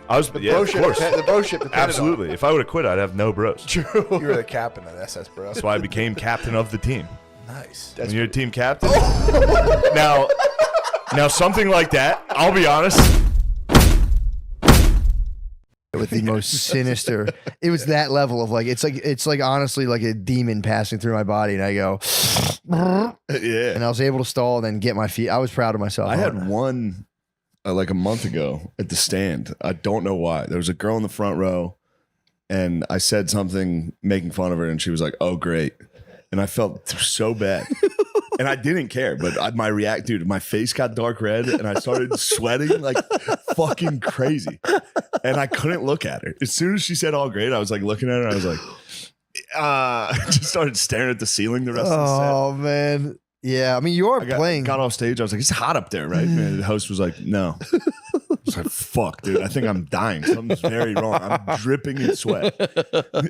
bro ship. The bro ship. Absolutely. If I would have quit, I'd have no bros. True. You were the captain of SS Bro. That's why I became captain of the team. Nice. When you're a team captain. Now something like that, I'll be honest. With the most sinister, it was that level of like it's like honestly like a demon passing through my body, and I go, yeah, and I was able to stall and then get my feet. I was proud of myself. I had one like a month ago at the stand. I don't know why. There was a girl in the front row, and I said something making fun of her, and she was like, "Oh, great," and I felt so bad. And I didn't care, but dude, my face got dark red and I started sweating like fucking crazy. And I couldn't look at her. As soon as she said all great, I was like looking at her and I was like, just started staring at the ceiling the rest of the set. Oh, man. Yeah, I mean, you are playing. Got off stage. I was like, it's hot up there, right? And the host was like, no. I was like, fuck, dude. I think I'm dying. Something's very wrong. I'm dripping in sweat.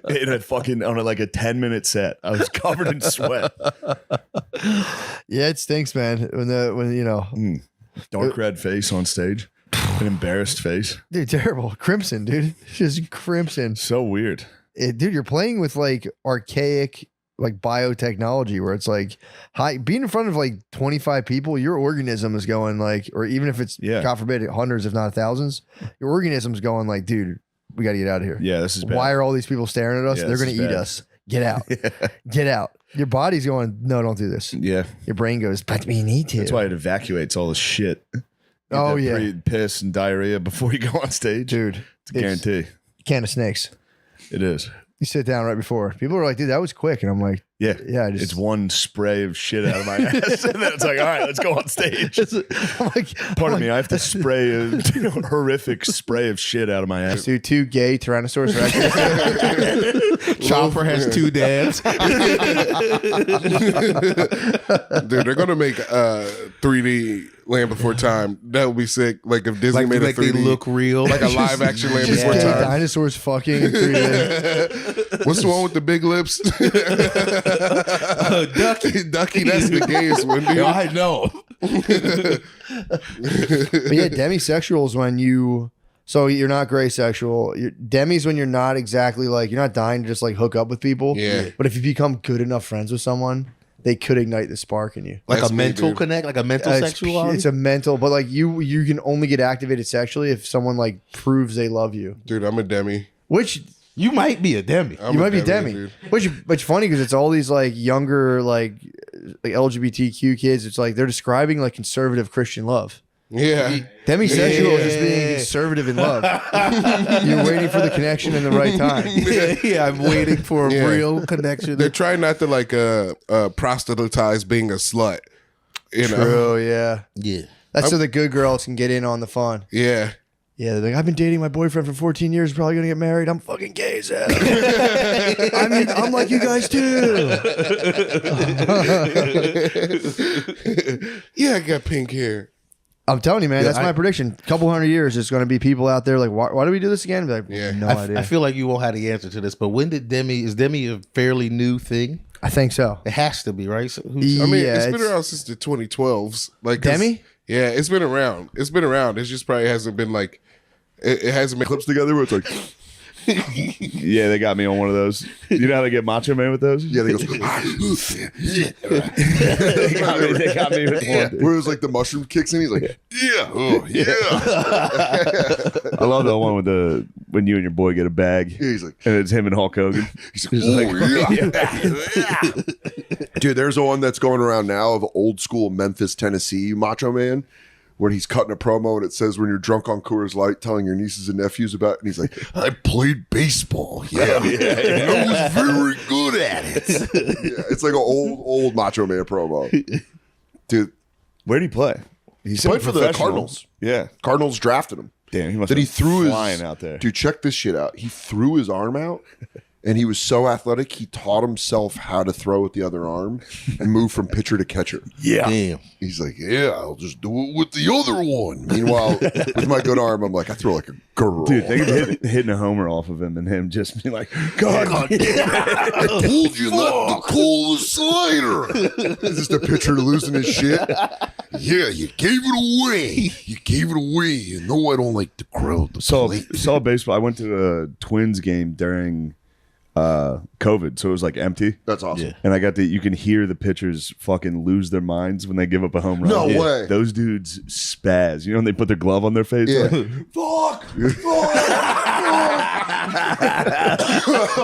In a fucking, on like a 10-minute set. I was covered in sweat. Yeah, it stinks, man. When you know. Dark red face on stage. An embarrassed face. Dude, terrible. Crimson, dude. Just crimson. So weird. Dude, you're playing with like archaic like biotechnology where it's like being in front of like 25 people, your organism is going like, or even if it's God forbid hundreds if not thousands, your organism's going like, dude, we got to get out of here. Yeah, this is bad. Why are all these people staring at us? They're going to eat us. Get out. Get out. Your body's going, no, don't do this. Yeah. Your brain goes, but we need to. That's why it evacuates all the shit. Oh yeah. Piss and diarrhea before you go on stage. Dude. It's a guarantee. Can of snakes. It is. You sit down right before. People are like, dude, that was quick. And I'm like, yeah. Just, it's one spray of shit out of my ass. And then it's like, all right, let's go on stage. Pardon me, I have to spray a horrific spray of shit out of my ass. Dude, 2 gay Tyrannosaurus Rex. Chopper has 2 dads. Dude, they're gonna make 3D Land Before Time. That would be sick. Like if Disney made a 3D, they look real, like a live action Land Before gay Time. Dinosaurs fucking in 3D. What's the one with the big lips? Ducky, that's the gayest one, dude. I know. But yeah, demisexual is when so you're not gray sexual. Demi's when you're not exactly like, you're not dying to just like hook up with people. Yeah. But if you become good enough friends with someone, they could ignite the spark in you. Like That's a me, mental dude. connect, like a mental sexuality. It's a mental, but like you can only get activated sexually if someone like proves they love you. Dude, I'm a demi. Which You might be a demi. you might be demi. dude. Which funny because it's all these like younger like LGBTQ kids. It's like they're describing like conservative Christian love. Yeah. Demisexual is just being conservative in love. You're waiting for the connection in the right time. Yeah, I'm waiting for a Yeah. real connection. They're trying not to like proselytize being a slut. You know? True, yeah. Yeah. That's so the good girls can get in on the fun. Yeah. Yeah, they're like, I've been dating my boyfriend for 14 years, probably gonna get married. I'm fucking gay as hell. I mean, I'm like you guys too. Yeah, I got pink hair. I'm telling you, man, that's my prediction. A couple hundred years, there's gonna be people out there like, why do we do this again? Be like, Yeah. no I idea. I feel like you won't have the answer to this, but when did is Demi a fairly new thing? I think so. It has to be, right? So I mean, Yeah, it's been it's- around since the 2012s. Like 'cause- Demi? Yeah, it's been around. It's been around. It just probably hasn't been like it hasn't been Clips together where it's like, yeah, they got me on one of those. You know how they get Macho Man with those? Yeah, they go. they got me with one. Where it was like the mushroom kicks in, he's like, yeah, oh yeah. I love that one with when you and your boy get a bag. Yeah, he's like, And it's him and Hulk Hogan. he's like, oh yeah. Dude, there's a one that's going around now of old school Memphis, Tennessee Macho Man, when he's cutting a promo and it says when you're drunk on Coors Light, telling your nieces and nephews about it, and he's like, I played baseball. Yeah, I was very good at it. Yeah, it's like an old Macho Man promo. Dude, Where did he play? he played for the professional. Cardinals. Yeah. Cardinals drafted him. Damn, he must Then he have threw been his flying out there. Dude, check this shit out. He threw his arm out, and he was so athletic. He taught himself how to throw with the other arm and move from pitcher to catcher. Yeah. Damn. He's like, yeah, I'll just do it with the other one. Meanwhile, with my good arm, I'm like, I throw like a girl. Dude, think of hitting a homer off of him and him just being like, God, I told you not to pull the slider. Just a pitcher losing his shit. Yeah, you gave it away. You gave it away. And no, I don't like the crowd. Saw baseball. I went to a Twins game during COVID, so it was like empty. That's awesome. And I got you can hear the pitchers fucking lose their minds when they give up a home run. No way. Those dudes spaz. You know when they put their glove on their face? Yeah. Like, fuck.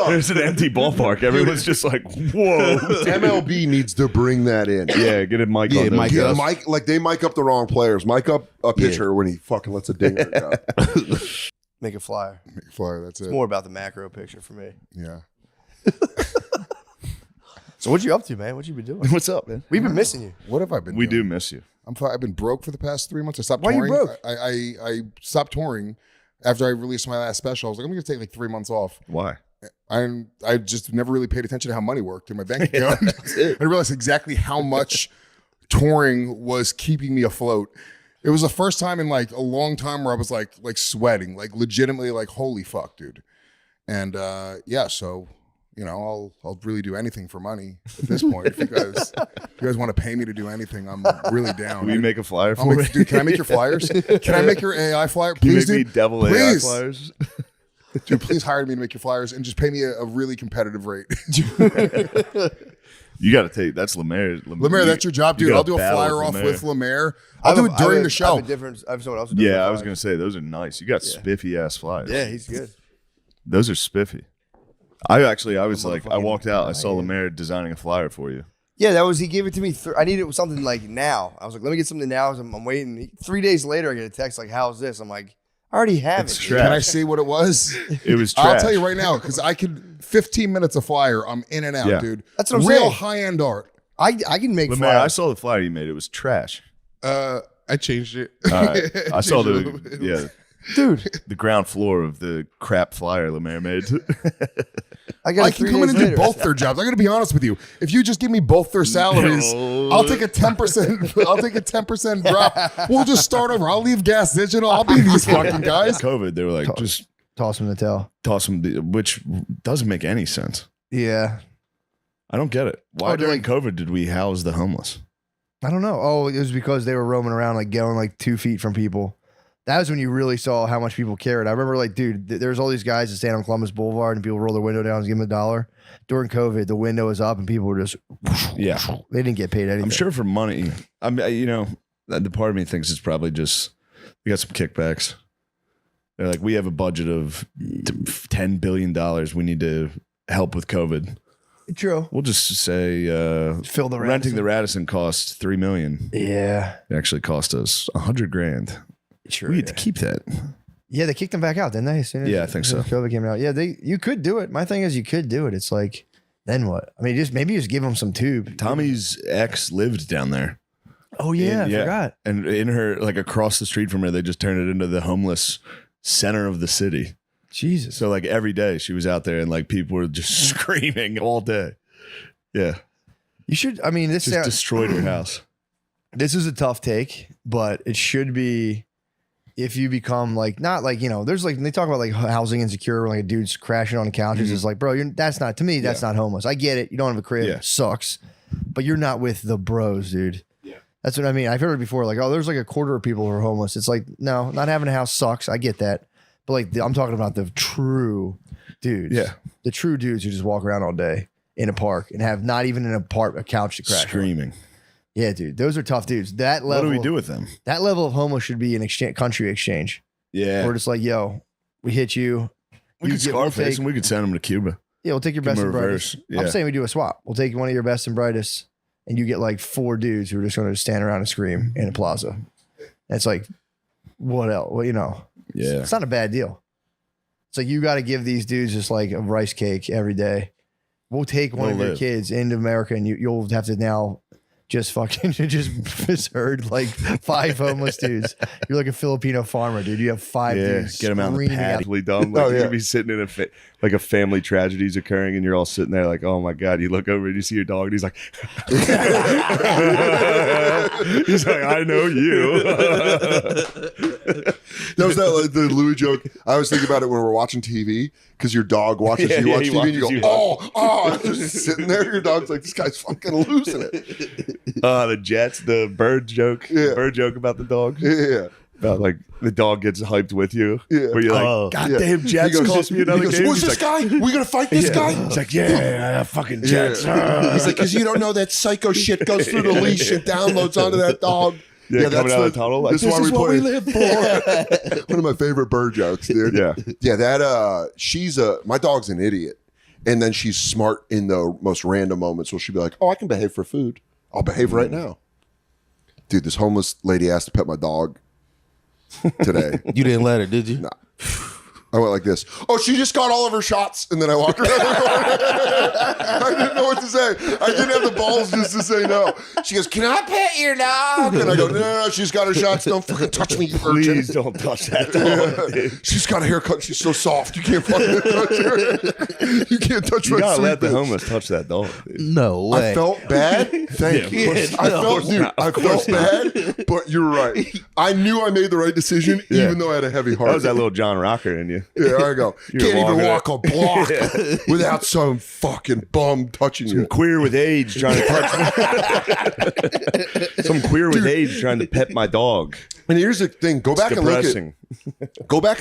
There's an empty ballpark. Everyone's just like, whoa. MLB needs to bring that in. Yeah, get a mic on those mic Yeah, guys. Mike, like they mic up the wrong players. Mic up a pitcher when he fucking lets a dinger go. Make a flyer. Flyer, that's it. It's more about the macro picture for me. Yeah. So what you up to, man? What you been doing? What's up, man? We've been missing you. What have I been We doing? do miss you. I've been broke for the past 3 months. I stopped Why you touring. broke? I stopped touring after I released my last special. I was like, I'm going to take like 3 months off. Why? I just never really paid attention to how money worked in my bank account. I realized exactly how much touring was keeping me afloat. It was the first time in like a long time where I was like sweating, like legitimately like, holy fuck, dude. And yeah, so you know, I'll really do anything for money at this point. If you guys want to pay me to do anything, I'm really down. Can we make a flyer I'll for make, me? dude, can I make your flyers? Can I make your AI flyer? Can you Please, make me dude. devil Please. AI flyers? Dude, please hire me to make your flyers and just pay me a really competitive rate. You got to take that's Lemaire. Lemaire, that's your job, dude. gotta I'll do a battle flyer off Lemaire. with Lemaire. I'll do it during the show. I have someone else. who does Yeah, the I was flyers. gonna say those are nice. You got spiffy ass flyers. Yeah, he's good. Those are spiffy. I was like, I walked out. I saw Lemaire designing a flyer for you. Yeah, that was he gave it to me. I needed something like now. I was like, let me get something now. I'm waiting. 3 days later, I get a text like, "How's this?" I'm like, I already have It's it. trash. Can I see what it was? It was trash. I'll tell you right now, because I could 15 minutes of flyer, I'm in and out, Yeah. dude. That's what I'm Real saying. high-end art. I can make Lemaire, I flyers. saw the flyer you made. It was trash. I changed it. All right. I saw Changed it a little bit. Dude, the ground floor of the crap flyer Lemaire made. I got I it can 3 come in days and do later. both their jobs. I'm gonna be honest with you. If you just give me both their salaries, No. I'll take a 10%. I'll take a 10% drop. We'll just start over. I'll leave Gas Digital. I'll be these fucking guys. COVID, they were like, just Toss him the tail. toss them, which doesn't make any sense. Yeah, I don't get it. Why Oh, during COVID did we house the homeless? I don't know. Oh, it was because they were roaming around like going like 2 feet from people. That was when you really saw how much people cared. I remember like, dude, there's all these guys that stand on Columbus Boulevard and people roll their window down and give them $1. During COVID, the window was up and people were just, Yeah. they didn't get paid anything. I'm sure for money. You know, the part of me thinks it's probably just we got some kickbacks. They're like, we have a budget of $10 billion. We need to help with COVID. True. We'll just say Fill the renting Radisson. the Radisson costs $3 million. Yeah. It actually cost us $100,000. Sure. We had to keep that. Yeah, they kicked them back out, didn't they? As soon as, Yeah, I think as soon as so. COVID came out. Yeah, you could do it. My thing is, you could do it. It's like, then what? I mean, maybe just give them some tube. Tommy's ex lived down there. Oh yeah, And, I forgot. And in her, like across the street from her, they just turned it into the homeless center of the city. Jesus. So like every day she was out there and like people were just screaming all day. Yeah. You should. I mean, this Just destroyed her house. this is a tough take, but it should be if you become like not like there's like they talk about like housing insecure, like a dude's crashing on couches. It's like, bro, that's not to me. That's not homeless. I get it. You don't have a crib. Yeah. It sucks, but you're not with the bros, dude. Yeah. That's what I mean. I've heard it before. Like, oh, there's like a quarter of people who are homeless. It's like, no, not having a house sucks. I get that, but like I'm talking about the true dudes. Yeah. The true dudes who just walk around all day in a park and have not even a couch to crash on. Screaming. Yeah, dude, those are tough dudes. That What level. do we do with them? That level of homo should be an country exchange. Yeah. We're just like, yo, we hit you. We could we'll Scarface take- and we could send them to Cuba. Yeah, we'll take your Give best them and a brightest. reverse. Yeah. I'm saying we do a swap. We'll take one of your best and brightest, and you get like 4 dudes who are just going to stand around and scream in a plaza. And it's like, what else? Well, Yeah. it's not a bad deal. It's like you got to give these dudes just like a rice cake every day. We'll take one They'll of your live. kids into America, and you'll have to now just fucking just herd like 5 homeless dudes. You're like a Filipino farmer, dude. You have 5 Yeah, dudes. get them out in the screaming pad. at- Really dumb. Like Oh, you're yeah. gonna be sitting in like a family tragedy's occurring, and you're all sitting there like, oh my god. You look over and you see your dog, and he's like, he's like, I know you. That was like, the Louis joke. I was thinking about it when we're watching TV because your dog watches you watch TV and you go, oh, just sitting there. Your dog's like, this guy's fucking losing it. The Jets, the bird joke. Yeah. Bird joke about the dog. Yeah. About like the dog gets hyped with you. Yeah. Where you're like, goddamn Jets cost me another game. What's He's this like, guy? We gonna fight this guy? He's like, yeah, fucking Jets. Yeah. He's like, because you don't know that psycho shit goes through the leash and downloads onto that dog. Yeah, coming out of the tunnel. Like, This is what we live for. for. One of my favorite bird jokes, dude. Yeah. Yeah, that my dog's an idiot. And then she's smart in the most random moments where she'll be like, oh, I can behave for food. I'll behave right now. Dude, this homeless lady asked to pet my dog today. You didn't let her, did you? No. I went like this. Oh, she just got all of her shots, and then I walked around the corner. I didn't know what to say. I didn't have the balls just to say no. She goes, "Can I pet your dog?" And I go, "No, she's got her shots. Don't fucking touch me, you urchin." Please don't touch that dog. Dude. She's got a haircut. She's so soft. You can't fucking touch her. You can't touch You my gotta sweet let the bitch. homeless touch that dog. Dude. No way. I felt bad. Thank you. I felt bad, but you're right. I knew I made the right decision, even though I had a heavy heart. That was that little John Rocker in you. Yeah, there I go. You're Can't even walking walk a block without some fucking bum touching you. Some queer with AIDS trying to touch me. Some queer with AIDS trying to pet my dog. And here's the thing: go back and Depressing.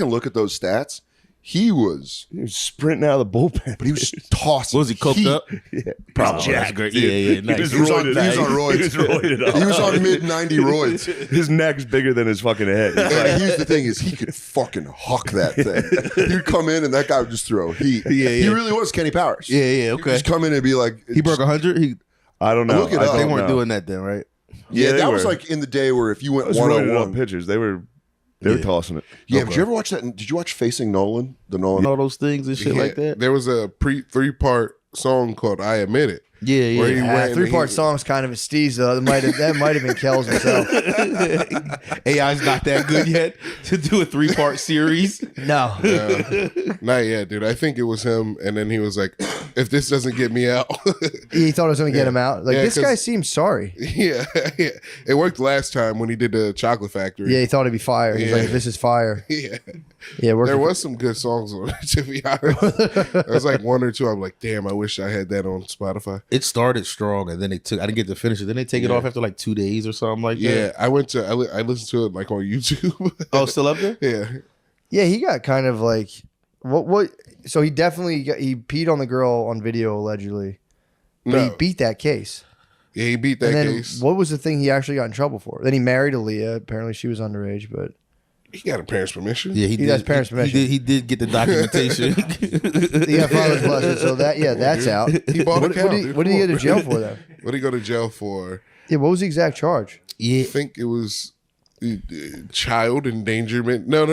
look at those stats. He was sprinting out of the bullpen. But he was tossing. Was he coked up? Yeah, Probably. That's great. Yeah, nice. He was on roids. He was roided up. He was on mid-90 roids. His neck's bigger than his fucking head. And here's the thing: is he could fucking huck that thing. He'd come in and that guy would just throw heat. He really was Kenny Powers. Yeah, okay. He'd just come in and be like, He broke 100. I don't know. Look it up. They weren't doing that then, right? Yeah, they that was were. like in the day where if you went Those roided up 101. pitchers. They were tossing it. Yeah, did you ever watch that? Did you watch Facing Nolan? The Nolan. All those things and shit like that. There was a three-part song called "I Admit It." Yeah, Where he yeah. went and 3-part song's kind of a steez though. That might have been Kells himself. AI's not that good yet to do a 3-part series. No. Not yet, dude. I think it was him, and then he was like, "If this doesn't get me out." He thought it was going to get him out. Like, Yeah, this 'cause- guy seems sorry. yeah, it worked last time when he did the Chocolate Factory. Yeah, he thought it'd be fire. He's Yeah. like, this is fire. yeah. Yeah, it worked. There was some good songs on it, to be honest. There was like one or two. I'm like, damn, I wish I had that on Spotify. It started strong, and then I didn't get to finish it. Then they take it off after like 2 days or something like Yeah, that. I listened to it like on YouTube. Oh, still up there? Yeah. Yeah, he got kind of like what? So he definitely he peed on the girl on video allegedly, but he No. beat that case. Yeah, he beat that And then case. what was the thing he actually got in trouble for? Then he married Aaliyah. Apparently she was underage, but He got a parent's permission. Yeah, He has parents' permission. He did get the documentation. he got father's blessing. So that's out. He bought a What cow. did dude. what did he go to jail for though? What did he go to jail for? Yeah, what was the exact charge? Yeah, I think it was child endangerment. No.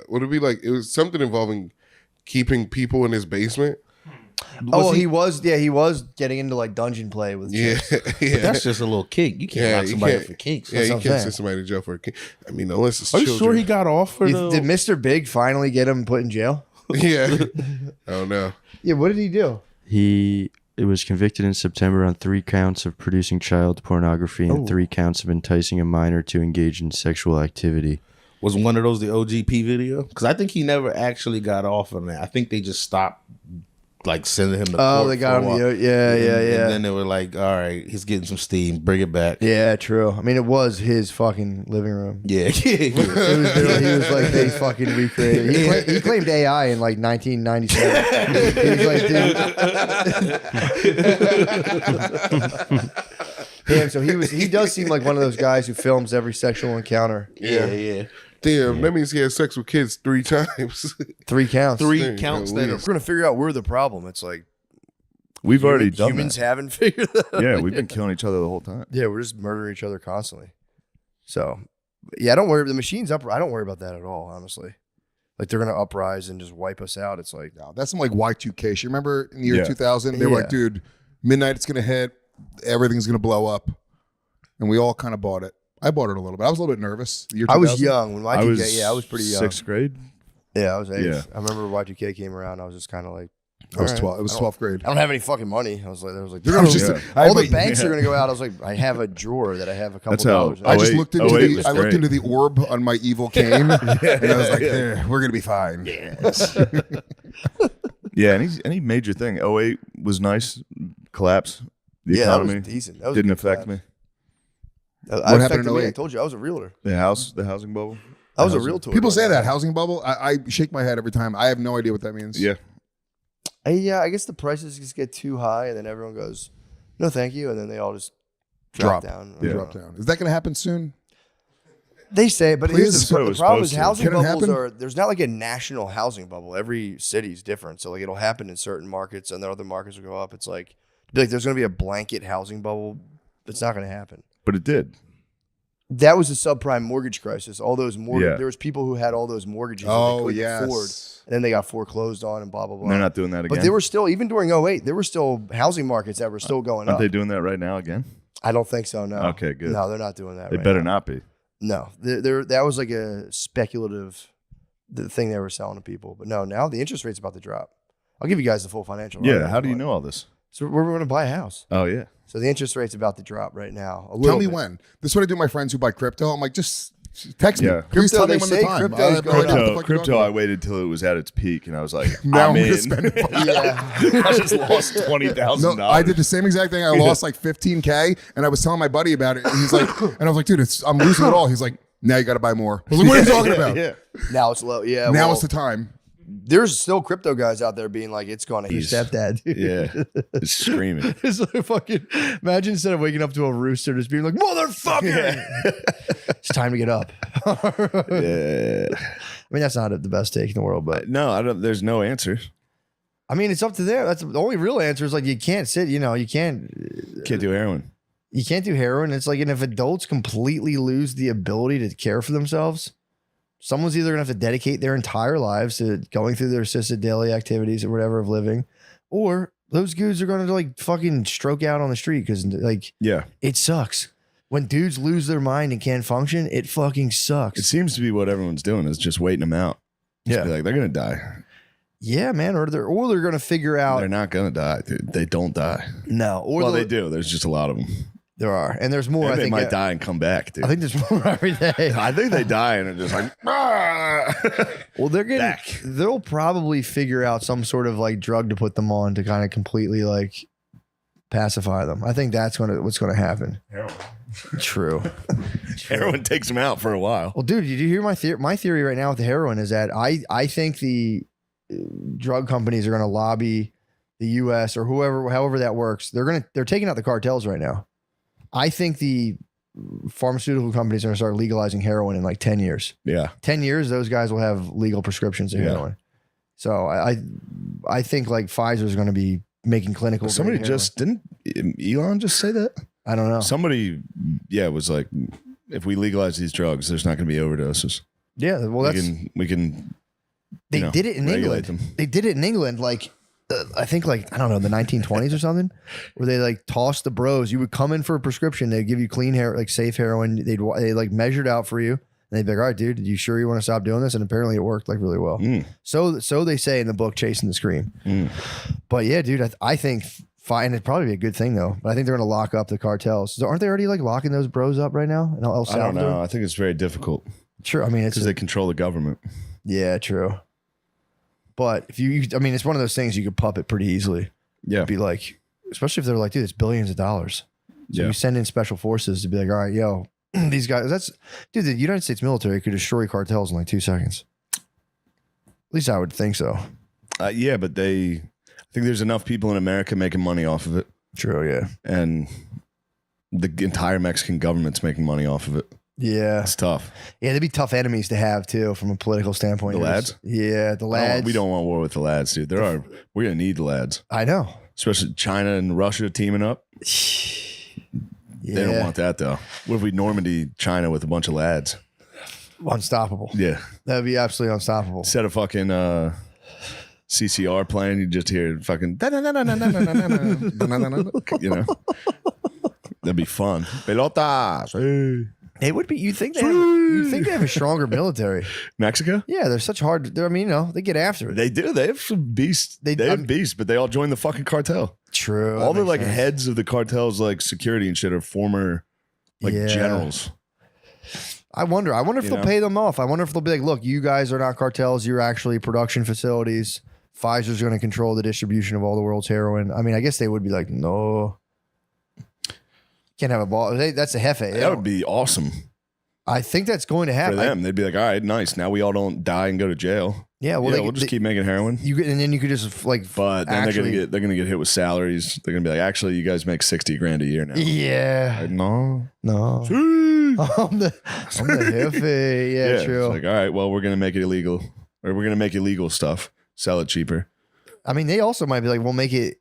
Would it be like it was something involving keeping people in his basement? Oh, he was getting into like dungeon play with Yeah, chicks. yeah. that's just a little kink. You can't Yeah, lock you somebody can't- up for kinks. Yeah, That's you what I'm can't saying. send somebody to jail for a kid. I mean, unless it's Are you children. sure he got off for the? Did Mr. Big finally get him put in jail? Yeah. Oh no. Yeah, what did he do? He was convicted in September on 3 counts of producing child pornography and 3 counts of enticing a minor to engage in sexual activity. Was one of those the OGP video? Because I think he never actually got off on that. I think they just stopped like sending him to court. Oh, they got for a him. while. Yeah. And then they were like, all right, he's getting some steam. Bring it back. Yeah, true. I mean, it was his fucking living room. Yeah. He was like, they fucking recreated. He claimed AI in like 1997. He was like, dude. Damn, so he does seem like one of those guys who films every sexual encounter. Yeah. Damn, that means he had sex with kids 3 times. 3 counts. 3 counts that We're are We're gonna figure out we're the problem. It's like We've already done humans that. haven't figured that out. Yeah, we've been killing each other the whole time. Yeah, we're just murdering each other constantly. So, yeah, I don't worry. The machine's up. I don't worry about that at all, honestly. Like they're gonna uprise and just wipe us out. It's like, No, that's some like Y2K shit. Remember in the year Yeah. 2000, they were like, dude, midnight it's gonna hit, everything's gonna blow up, and we all kind of bought it. I bought it a little bit. I was a little bit nervous. The year I was 2000. young when Y2K. I was pretty young. 6th grade. Yeah, I was 8. Yeah. I remember Y2K came around. I was just kind of like, I was 12. It was 12th grade. I don't have any fucking money. I was like, I all the had banks are gonna go out. I was like, I have a drawer that I have a couple That's how- dollars in. I just 08 looked into 08 the was I looked great. into the orb on my evil cane, and I was like, we're gonna be fine. Yeah, any major thing. 08 was nice. Collapse. The Yeah, that economy was decent. That was didn't a good affect class. me. What happened in me? 08? I told you I was a realtor. The housing bubble. I was a realtor. People say that housing bubble. I shake my head every time. I have no idea what that means. Yeah. Yeah, I guess the prices just get too high, and then everyone goes, "No, thank you," and then they all just drop down. I don't Drop know. down. Is that going to happen soon? They say, but here's so the it's problem: is supposed to. housing Can it bubbles happen? there's not like a national housing bubble. Every city's different, so like it'll happen in certain markets, and then other markets will go up. It's like there's going to be a blanket housing bubble. It's not going to happen. But it did. That was the subprime mortgage crisis. All those Yeah. there was people who had all those mortgages that Oh, they couldn't yes. afford, and then they got foreclosed on and blah blah blah. They're not doing that again. But there were still, even during 08, there were still housing markets that were still going Aren't up. they doing that right now again? I don't think so. No. Okay, good. No, they're not doing that. They right better now. not be. No, that was like a speculative the thing they were selling to people. But no, now the interest rate's about to drop. I'll give you guys the full financial. Yeah. rundown How do you if want. know all this? So we're going to buy a house. Oh yeah. So the interest rate's about to drop right now. Tell me when. This is what I do with my friends who buy crypto. I'm like, just text me. Yeah. Please Crypto, tell me they when the say time. crypto's I have no going idea what the Crypto. fuck you're Crypto. talking I about. waited till it was at its peak, and I was like, Now I'm in. gonna spend it. Yeah. I just lost $20,000. No, I did the same exact thing. I lost like 15K, and I was telling my buddy about it, and he's like, and I was like, dude, I'm losing it all. He's like, now you got to buy more. I was like, what are you talking about? Yeah. Now it's low. Yeah. Now well, is the time. there's still crypto guys out there being like, it's going to your stepdad. Dude. Yeah. It's screaming. It's like fucking, imagine instead of waking up to a rooster, just being like, motherfucker. It's time to get up. Yeah. I mean, that's not the best take in the world, but No, I don't. There's no answer. I mean, it's up to them. That's the only real answer is like, you can't sit, you can't Can't do heroin. You can't do heroin. It's like, and if adults completely lose the ability to care for themselves, someone's either going to have to dedicate their entire lives to going through their assisted daily activities or whatever of living, or those dudes are going to like fucking stroke out on the street because like Yeah. it sucks. When dudes lose their mind and can't function, it fucking sucks. It seems to be what everyone's doing is just waiting them out. Just Yeah. be like, they're gonna die. Yeah, man. Or they're going to figure out They're not gonna die, dude. They don't die. no. Or Well, they'll- they do. There's just a lot of them. There are, and there's more. And I they think might die and come back, dude. I think there's more every day. I think they die and are just like, "Ah." Well, they're getting. Back. They'll probably figure out some sort of like drug to put them on to kind of completely like pacify them. I think that's what's gonna happen. True. Heroin takes them out for a while. Well, dude, did you hear my theory? My theory right now with the heroin is that I think the drug companies are gonna lobby the U.S. or however that works. They're taking out the cartels right now. I think the pharmaceutical companies are going to start legalizing heroin in like 10 years. Yeah. 10 years, those guys will have legal prescriptions of Yeah. heroin. So I think like Pfizer is going to be making clinical. Somebody grade heroin. just didn't Elon just say that? I don't know. Somebody, was like, if we legalize these drugs, there's not going to be overdoses. Yeah, well, we can. they did it in regulate England. them. They did it in England, like I think like I don't know the 1920s or something, where they like tossed the bros. You would come in for a prescription, they'd give you clean hair, like safe heroin. They like measured out for you, and they'd be like, "All right, dude, you sure you want to stop doing this?" And apparently, it worked like really well. Mm. So they say in the book, Chasing the Scream. Mm. But yeah, dude, I think fine. It'd probably be a good thing though. But I think they're going to lock up the cartels. So aren't they already like locking those bros up right now in El I don't Salvador? know. I think it's very difficult Sure. I mean, it's because they control the government. yeah, true. But if I mean, it's one of those things you could puppet pretty easily. Yeah. Be like, especially if they're like, dude, it's billions of dollars. So Yeah. you send in special forces to be like, all right, yo, these guys, dude, the United States military could destroy cartels in like 2 seconds. At least I would think so. Yeah, but I think there's enough people in America making money off of it, True, yeah. and the entire Mexican government's making money off of it. Yeah. It's tough. Yeah, they'd be tough enemies to have too from a political standpoint. The lads? Yeah, the lads. We don't want war with the lads, dude. We're gonna need the lads, I know. especially China and Russia teaming up. Yeah. They don't want that though. What if we Normandy China with a bunch of lads? Unstoppable. Yeah, That would be absolutely unstoppable. instead of fucking CCR playing, you just hear fucking you know. That'd be fun. Pelotas. Hey. They would be. You think they have a stronger military? Mexico? Yeah, they're such hard. I mean, they get after it. They do. They have some beasts. They have beasts, but they all join the fucking cartel. True. All the like heads of the cartels, like security and shit, are former generals. I wonder if they'll pay them off. I wonder if they'll be like, look, you guys are not cartels. You're actually production facilities. Pfizer's going to control the distribution of all the world's heroin. I mean, I guess they would be like, no. Can't have a ball. That's a Jefe. That would be awesome. I think that's going to happen. For them, they'd be like, all right, nice. Now we all don't die and go to jail. Yeah, well, we'll just keep making heroin. And then you could just like. But then they're gonna get hit with salaries. They're gonna be like, actually, you guys make $60,000 a year now. Yeah. Like, no. I'm the Jefe. Yeah, true. It's like, all right, well, we're gonna make it illegal, or we're gonna make illegal stuff, sell it cheaper. I mean, they also might be like, we're going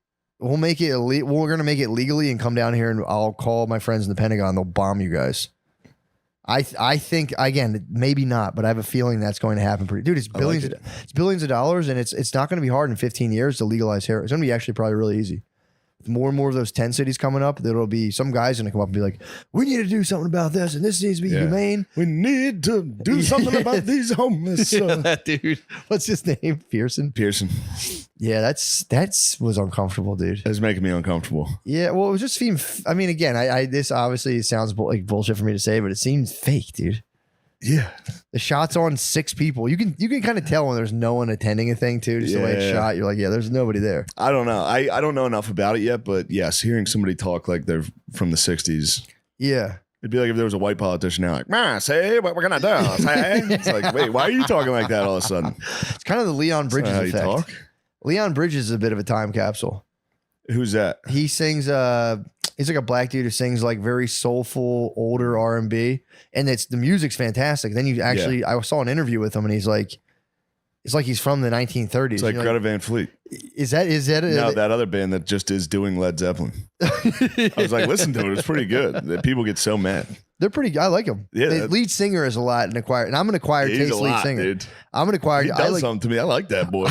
to make it legally and come down here and I'll call my friends in the Pentagon. They'll bomb you guys. I think, again, maybe not, but I have a feeling that's going to happen. Dude, it's billions. It's billions of dollars, and it's not going to be hard in 15 years to legalize heroin. It's going to be actually probably really easy. With more and more of those 10 cities coming up, there'll be some guys going to come up and be like, we need to do something about this, and this needs to be humane. We need to do something about these homeless. That dude. What's his name? Pearson? Yeah, that's was uncomfortable, dude. It's making me uncomfortable. Yeah, well, it was just I mean, again, I this obviously sounds like bullshit for me to say, but it seems fake, dude. Yeah, the shot's on 6 people. You can kind of tell when there's no one attending a thing too. Just the way it's shot, you're like, yeah, there's nobody there. I don't know. I don't know enough about it yet, but yes, hearing somebody talk like they're from the '60s. Yeah. It'd be like if there was a white politician now, like, say what we're gonna do. Say, it's like, wait, why are you talking like that all of a sudden? It's kind of the Leon Bridges effect. How you talk? Leon Bridges is a bit of a time capsule. Who's that? He sings. He's like a black dude who sings like very soulful, older R&B, and the music's fantastic. Then you actually, I saw an interview with him, and he's like, it's like he's from the 1930s. It's like Greta Van Fleet. Is that no, that other band that just is doing Led Zeppelin. I was like, listen to it. It's pretty good. People get so mad. They're pretty. I like them. Yeah, the lead singer is a lot in acquired, and I'm an acquired taste lead singer. Dude. I'm an acquired. He does something to me. I like that boy.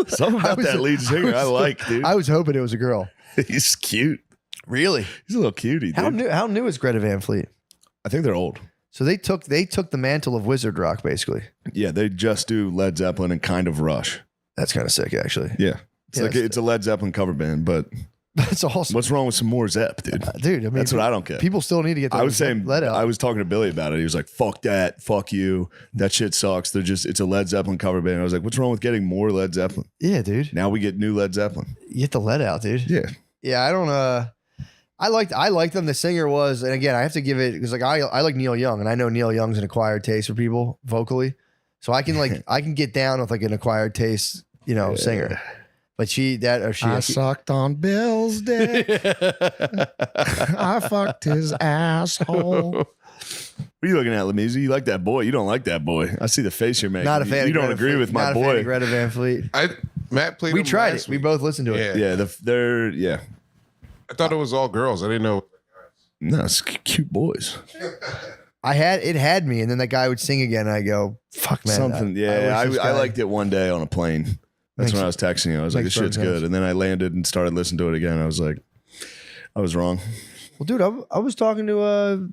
Something about that lead singer I like, dude. I was hoping it was a girl. He's cute. Really? He's a little cutie, dude. How new is Greta Van Fleet? I think they're old. So they took the mantle of wizard rock, basically. Yeah, they just do Led Zeppelin and kind of Rush. That's kind of sick, actually. Yeah. It's a Led Zeppelin cover band, but that's awesome. What's wrong with some more Zepp, dude? Dude, I mean, that's what I don't get. People still need to get. I was saying, let out. I was talking to Billy about it. He was like, "Fuck that, fuck you. That shit sucks." It's a Led Zeppelin cover band. I was like, "What's wrong with getting more Led Zeppelin?" Yeah, dude. Now we get new Led Zeppelin. You get the let out, dude. Yeah. Yeah, I don't. I liked them. The singer was, and again, I have to give it because like I like Neil Young, and I know Neil Young's an acquired taste for people vocally, so I can get down with like an acquired taste, singer. But I sucked on Bill's dick. I fucked his asshole. What are you looking at, Lamisi? You like that boy? You don't like that boy. I see the face you're making. Not a fan. You don't agree with my boy. Not a fan of Greta Van Fleet. Matt played. We tried it. We both listened to it. Yeah. I thought it was all girls. I didn't know. No, it's cute boys. It had me, and then that guy would sing again. And I go, fuck, man. I liked it one day on a plane. That's when I was texting you. I was like, this shit's good. And then I landed and started listening to it again. I was like, I was wrong. Well, dude, I was talking to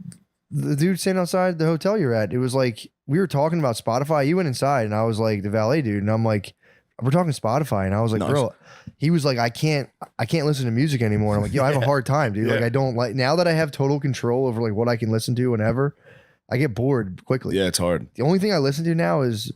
the dude sitting outside the hotel you're at. It was like, we were talking about Spotify. You went inside, and I was like, the valet dude. And I'm like, we're talking Spotify. And I was like, bro, he was like, I can't listen to music anymore. And I'm like, I have a hard time, dude. Like, I don't like, now that I have total control over like what I can listen to whenever, I get bored quickly. Yeah, it's hard. The only thing I listen to now is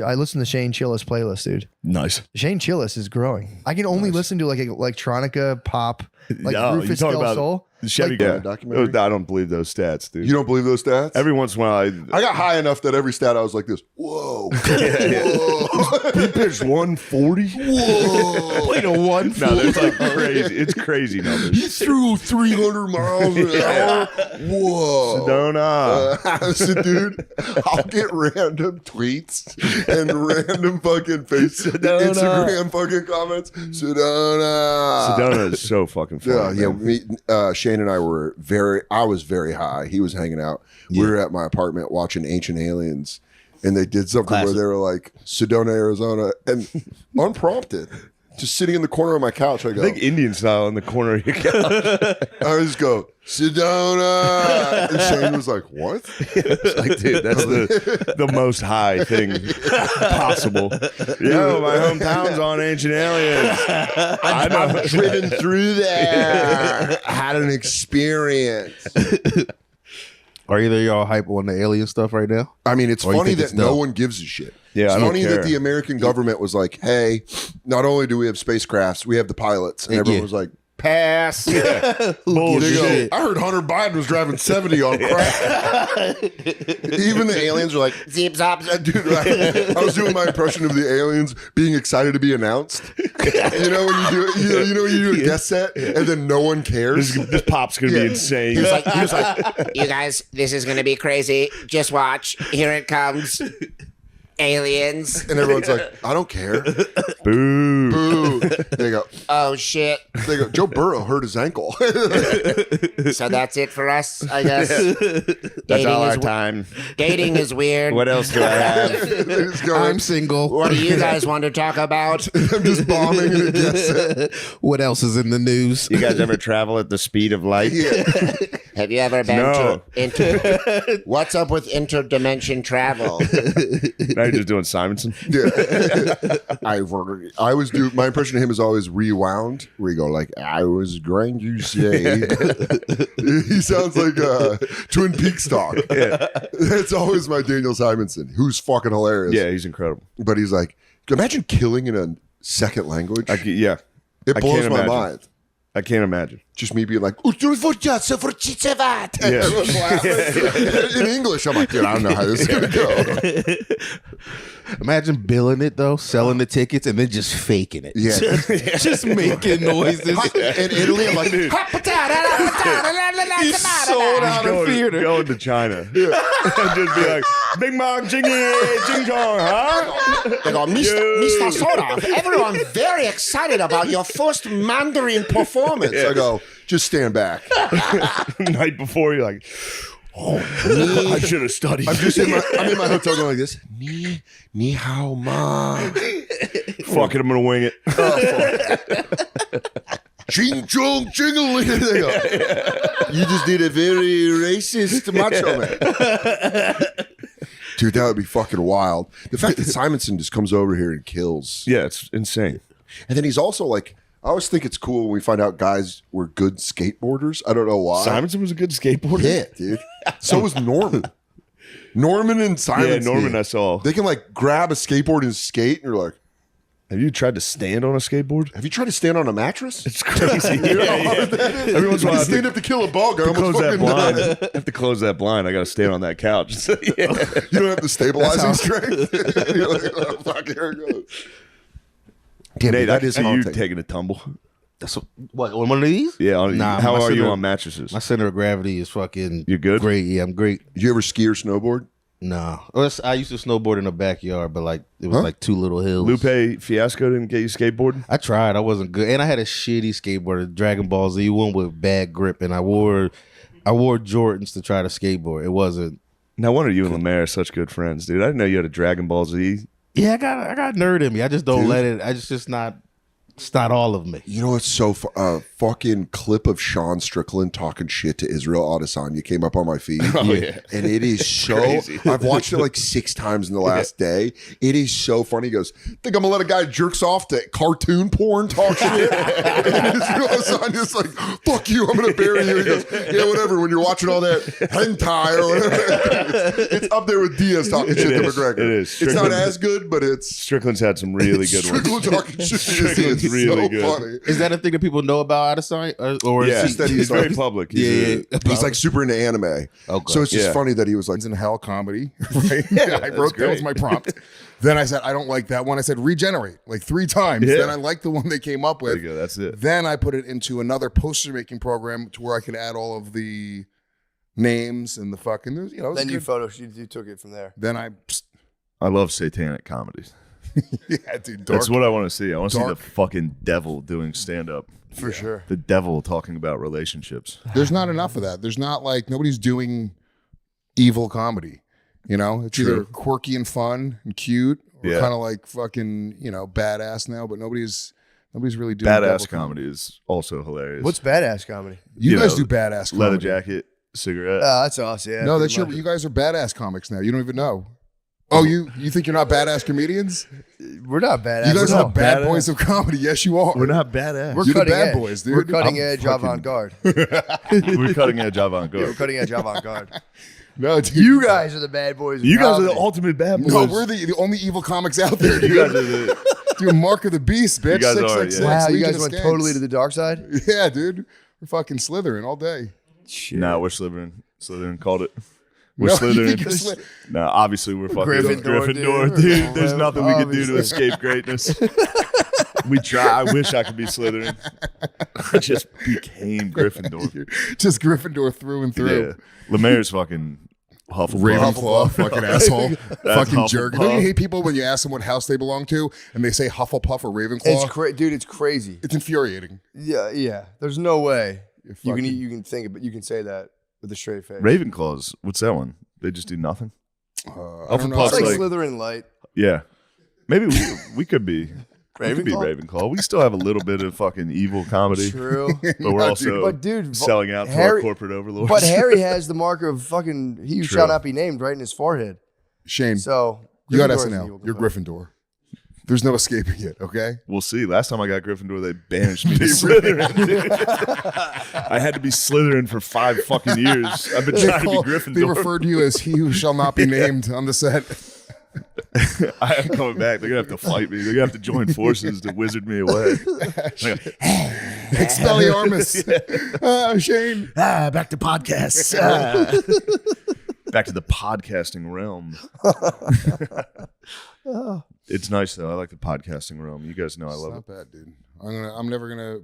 I listen to Shane Chillis playlist, dude. Nice. Shane Chillis is growing. I can only listen to like electronica, pop, like Rufus Del Sol. The Chevy documentary. I don't believe those stats, dude. You don't believe those stats? Every once in a while, I got high enough that every stat I was like this. Whoa. Whoa. He pitched 140. Whoa. Played a 140. No, that's like crazy. It's crazy numbers. He threw 300 miles an hour. Whoa. Sedona. So, dude, I'll get random tweets and random fucking Instagram fucking comments. Sedona. Sedona is so fucking fun. Yeah, Shane and I I was very high. He was hanging out. We were at my apartment watching Ancient Aliens, and they did something where they were like, Sedona, Arizona, and unprompted. just sitting in the corner of my couch. I go, I think Indian style in the corner of your couch. I just go, Sedona. And Shane was like, what? It's like, dude, that's the most high thing possible. Yo, my hometown's on Ancient Aliens. I've driven through there. Had an experience. Are either of y'all hype on the alien stuff right now? I mean, it's Or you funny think that it's no dope? one gives a shit. Yeah, it's I don't funny care. that the American government was like, hey, not only do we have spacecrafts, we have the pilots. And everyone Yeah. was like, pass. Who gives a Bullshit. shit? I heard Hunter Biden was driving 70 on crack. Even the aliens are like, zip zop. Dude, I was doing my impression of the aliens being excited to be announced. You know when you do it, you know when you do a guest set and then no one cares. This pop's gonna be insane. He was like, you guys, this is going to be crazy. Just watch. Here it comes. Aliens. And everyone's like, I don't care. Boo. Boo. They go, Oh, shit. they go, Joe Burrow hurt his ankle. So that's it for us, I guess. That's all our time. Dating is weird. What else do I have? They just go, I'm single. What do you guys want to talk about? I'm just bombing and a guest set. What else is in the news? You guys ever travel at the speed of light? Have you ever been No. to What's up with interdimension travel? Now you're just doing Simonson. Yeah. I was doing my impression of him is always rewound, where you go like, I was going to say. He sounds like Twin Peaks talk. Yeah. That's always my Daniel Simonson, who's fucking hilarious. Yeah, he's incredible. But he's like, imagine killing in a second language. Yeah. It I blows can't my imagine. mind. I can't imagine. Just me being like, Yeah. everyone's laughing. In English, I'm like, dude, I don't know how this is gonna go. Imagine billing it though, selling the tickets, and then just faking it. Yeah. Just making noises. In Italy, I'm like, He's sold out of theater. Going to China. And just be like, Big Mom, Jingy, Jing Chong, huh? They go, Mr. Soda, everyone very excited about your first Mandarin performance. I go, just stand back. Night before, you're like, I should have studied. I'm in my hotel going like this. Ni hao ma. Fuck it, I'm gonna wing it. Ching chong jingling. They go, you just did a very racist macho man. Dude, that would be fucking wild. The fact that Simonson just comes over here and kills. Yeah, it's insane. And then he's also like, I always think it's cool when we find out guys were good skateboarders. I don't know why. Simonson was a good skateboarder. Yeah, dude. So was Norman. Norman and Simonson. Yeah, Norman I saw. They can like grab a skateboard and skate, and you're like, Have you tried to stand on a skateboard? have you tried to stand on a mattress? It's crazy. You know how hard that is? Every once in a You while, I stand up to kill a bug. I almost close that fucking died. blind. I have to close that blind. I got to stand on that couch. So, yeah. You don't have the stabilizing strength. You're like, oh, fuck, here it goes. Damn, Nate, dude, that is I see you haunting. taking a tumble. That's what on one of these? Yeah. How my are you center- on mattresses? My center of gravity is fucking. You good? Great. Yeah, I'm great. Did you ever ski or snowboard? No, I used to snowboard in the backyard, but like it was like two little hills. Lupe Fiasco didn't get you skateboarding? I tried. I wasn't good, and I had a shitty skateboard, a Dragon Ball Z one with bad grip, and I wore Jordans to try to skateboard. It wasn't. No wonder you and Lemaire are such good friends, dude. I didn't know you had a Dragon Ball Z. Yeah, I got nerd in me. I just don't let it. I just not. It's not all of me. You know what's so fucking clip of Sean Strickland talking shit to Israel Adesanya came up on my feed. yeah. And it is so Crazy. I've watched it like 6 times in the last day. It is so funny. He goes, think I'm gonna let a guy jerks off to cartoon porn talk shit. And Israel Adesanya's like, fuck you, I'm gonna bury you. He goes, yeah, whatever, when you're watching all that hentai or whatever. It's up there with Diaz talking shit to is. McGregor. It is. It's not as good, but it's Strickland's had some really good ones. Strickland talking shit. Strickland's It's really so good. funny. Is that a thing that people know about Adesanya, or Yeah, is he, that he's he's very like- public. yeah, He's like super into anime. Okay. So it's just Yeah. funny that he was like, It's in hell comedy. Right? I wrote that was my prompt. Then I said, I don't like that one. I said, regenerate like 3 times. Yeah. Then I liked the one they came up There with. you go. That's it. Then I put it into another poster making program to where I could add all of the names and the fucking, it was Then good. you took it from there. Then I love satanic comedies. yeah, dude, dark. That's what I want to see. I want to see the dark. fucking devil doing stand up. For sure. The devil talking about relationships. There's not enough of that. There's not like nobody's doing evil comedy. You know, it's either quirky and fun and cute, or Yeah. kind of like fucking badass now. But nobody's Nobody's really doing Badass double comedy is also hilarious. What's badass comedy? You guys know, do badass leather comedy. jacket, cigarette. Oh, that's us. Yeah. No, that's pretty your. much. You guys are badass comics now. You don't even know. Oh, you think you're not badass comedians? We're not badass. You guys We're are not the bad badass. boys of comedy. Yes, you are. We're not badass. We're You're the cutting bad edge. boys, dude. We're cutting I'm edge fucking- avant-garde. We're cutting edge avant We're garde. cutting edge avant-garde. No, dude. You guys are the bad boys. Of You guys are the comedy. ultimate bad boys. No, we're the only evil comics out there. Dude. You guys are the. Dude, Mark of the Beast, bitch. guys are, 666. yeah. Wow, you Legion guys of went Skanks. totally to the dark side. Yeah, dude. We're fucking slithering all day. Nah, we're Slytherin. Slytherin called it. We're No, you think Slytherin. you're Sly- Nah, obviously we're fucking Gryffindor, Gryffindor, dude. dude. There's nothing we can do to Obviously. escape greatness. We try. I wish I could be Slytherin. I just became Gryffindor. Just Gryffindor through and through. Yeah. Lemaire's fucking Hufflepuff. Ravenclaw, fucking asshole, fucking Hufflepuff. jerk. Don't you hate people when you ask them what house they belong to and they say Hufflepuff or Ravenclaw? Dude, it's crazy. It's infuriating. Yeah. There's no way you fucking- can think it, but you can say that with a straight face. Ravenclaws. What's that one? They just do nothing. I don't know. Hufflepuff's It's like like- Slytherin light. Yeah. Maybe we could be. We could be Ravenclaw? Ravenclaw. We still have a little bit of fucking evil comedy, True. but we're No, also But dude, selling out to our Harry- corporate overlords. But Harry has the mark of fucking he who True. shall not be named right in his forehead. Shane, So you got Gryffindor is an SNL. evil You're company. Gryffindor. There's no escaping it, okay? We'll see. Last time I got Gryffindor, they banished me to Slytherin. I had to be Slytherin for 5 fucking years. I've been trying to be They Gryffindor. referred to you as he who shall not be named on the set. I am coming back. They're gonna have to fight me. They're gonna have to join forces to wizard me away. Expelliarmus. Shane. Back to podcasts. Back to the podcasting realm. It's nice though. I like the podcasting realm. You guys know I It's love not it. bad, dude. I'm never gonna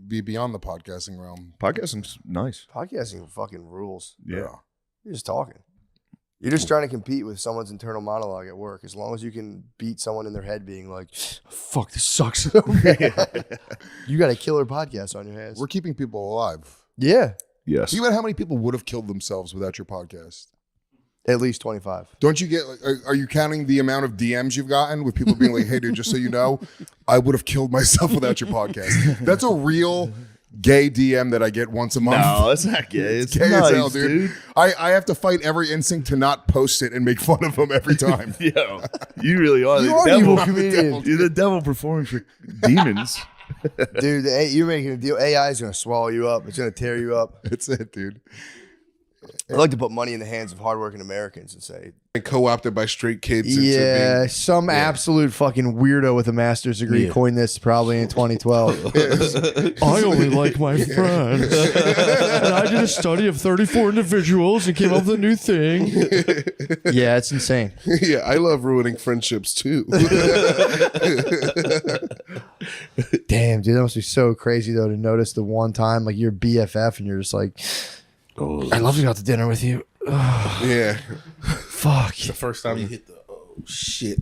be beyond the podcasting realm. Podcasting's nice. Podcasting fucking rules. Yeah. You're just talking. You're just trying to compete with someone's internal monologue at work. As long as you can beat someone in their head being like, fuck, this sucks so bad. You got a killer podcast on your hands. We're keeping people alive. Yeah. Yes. Think about how many people would have killed themselves without your podcast. At least 25. Don't you get? Are you counting the amount of DMs you've gotten with people being like, "Hey, dude, just so you know, I would have killed myself without your podcast." That's a real gay DM that I get once a month. No, it's not gay. It's Gay nice, as hell, dude. I have to fight every instinct to not post it and make fun of them every time. Yo, you really are You the are an devil. evil comedian. You're the devil performing for demons. Dude, you're making a deal. AI is going to swallow you up. It's going to tear you up. That's it, dude. I'd like to put money in the hands of hardworking Americans and say, And co-opted by straight kids. into yeah, being- some absolute fucking weirdo with a master's degree coined this probably in 2012. I only like my friends. And I did a study of 34 individuals and came up with a new thing. Yeah, it's insane. yeah, I love ruining friendships too. Damn, dude, that must be so crazy though to notice the one time like you're BFF and you're just like, I'd love to go out to dinner with you. yeah. Fuck. The first time you hit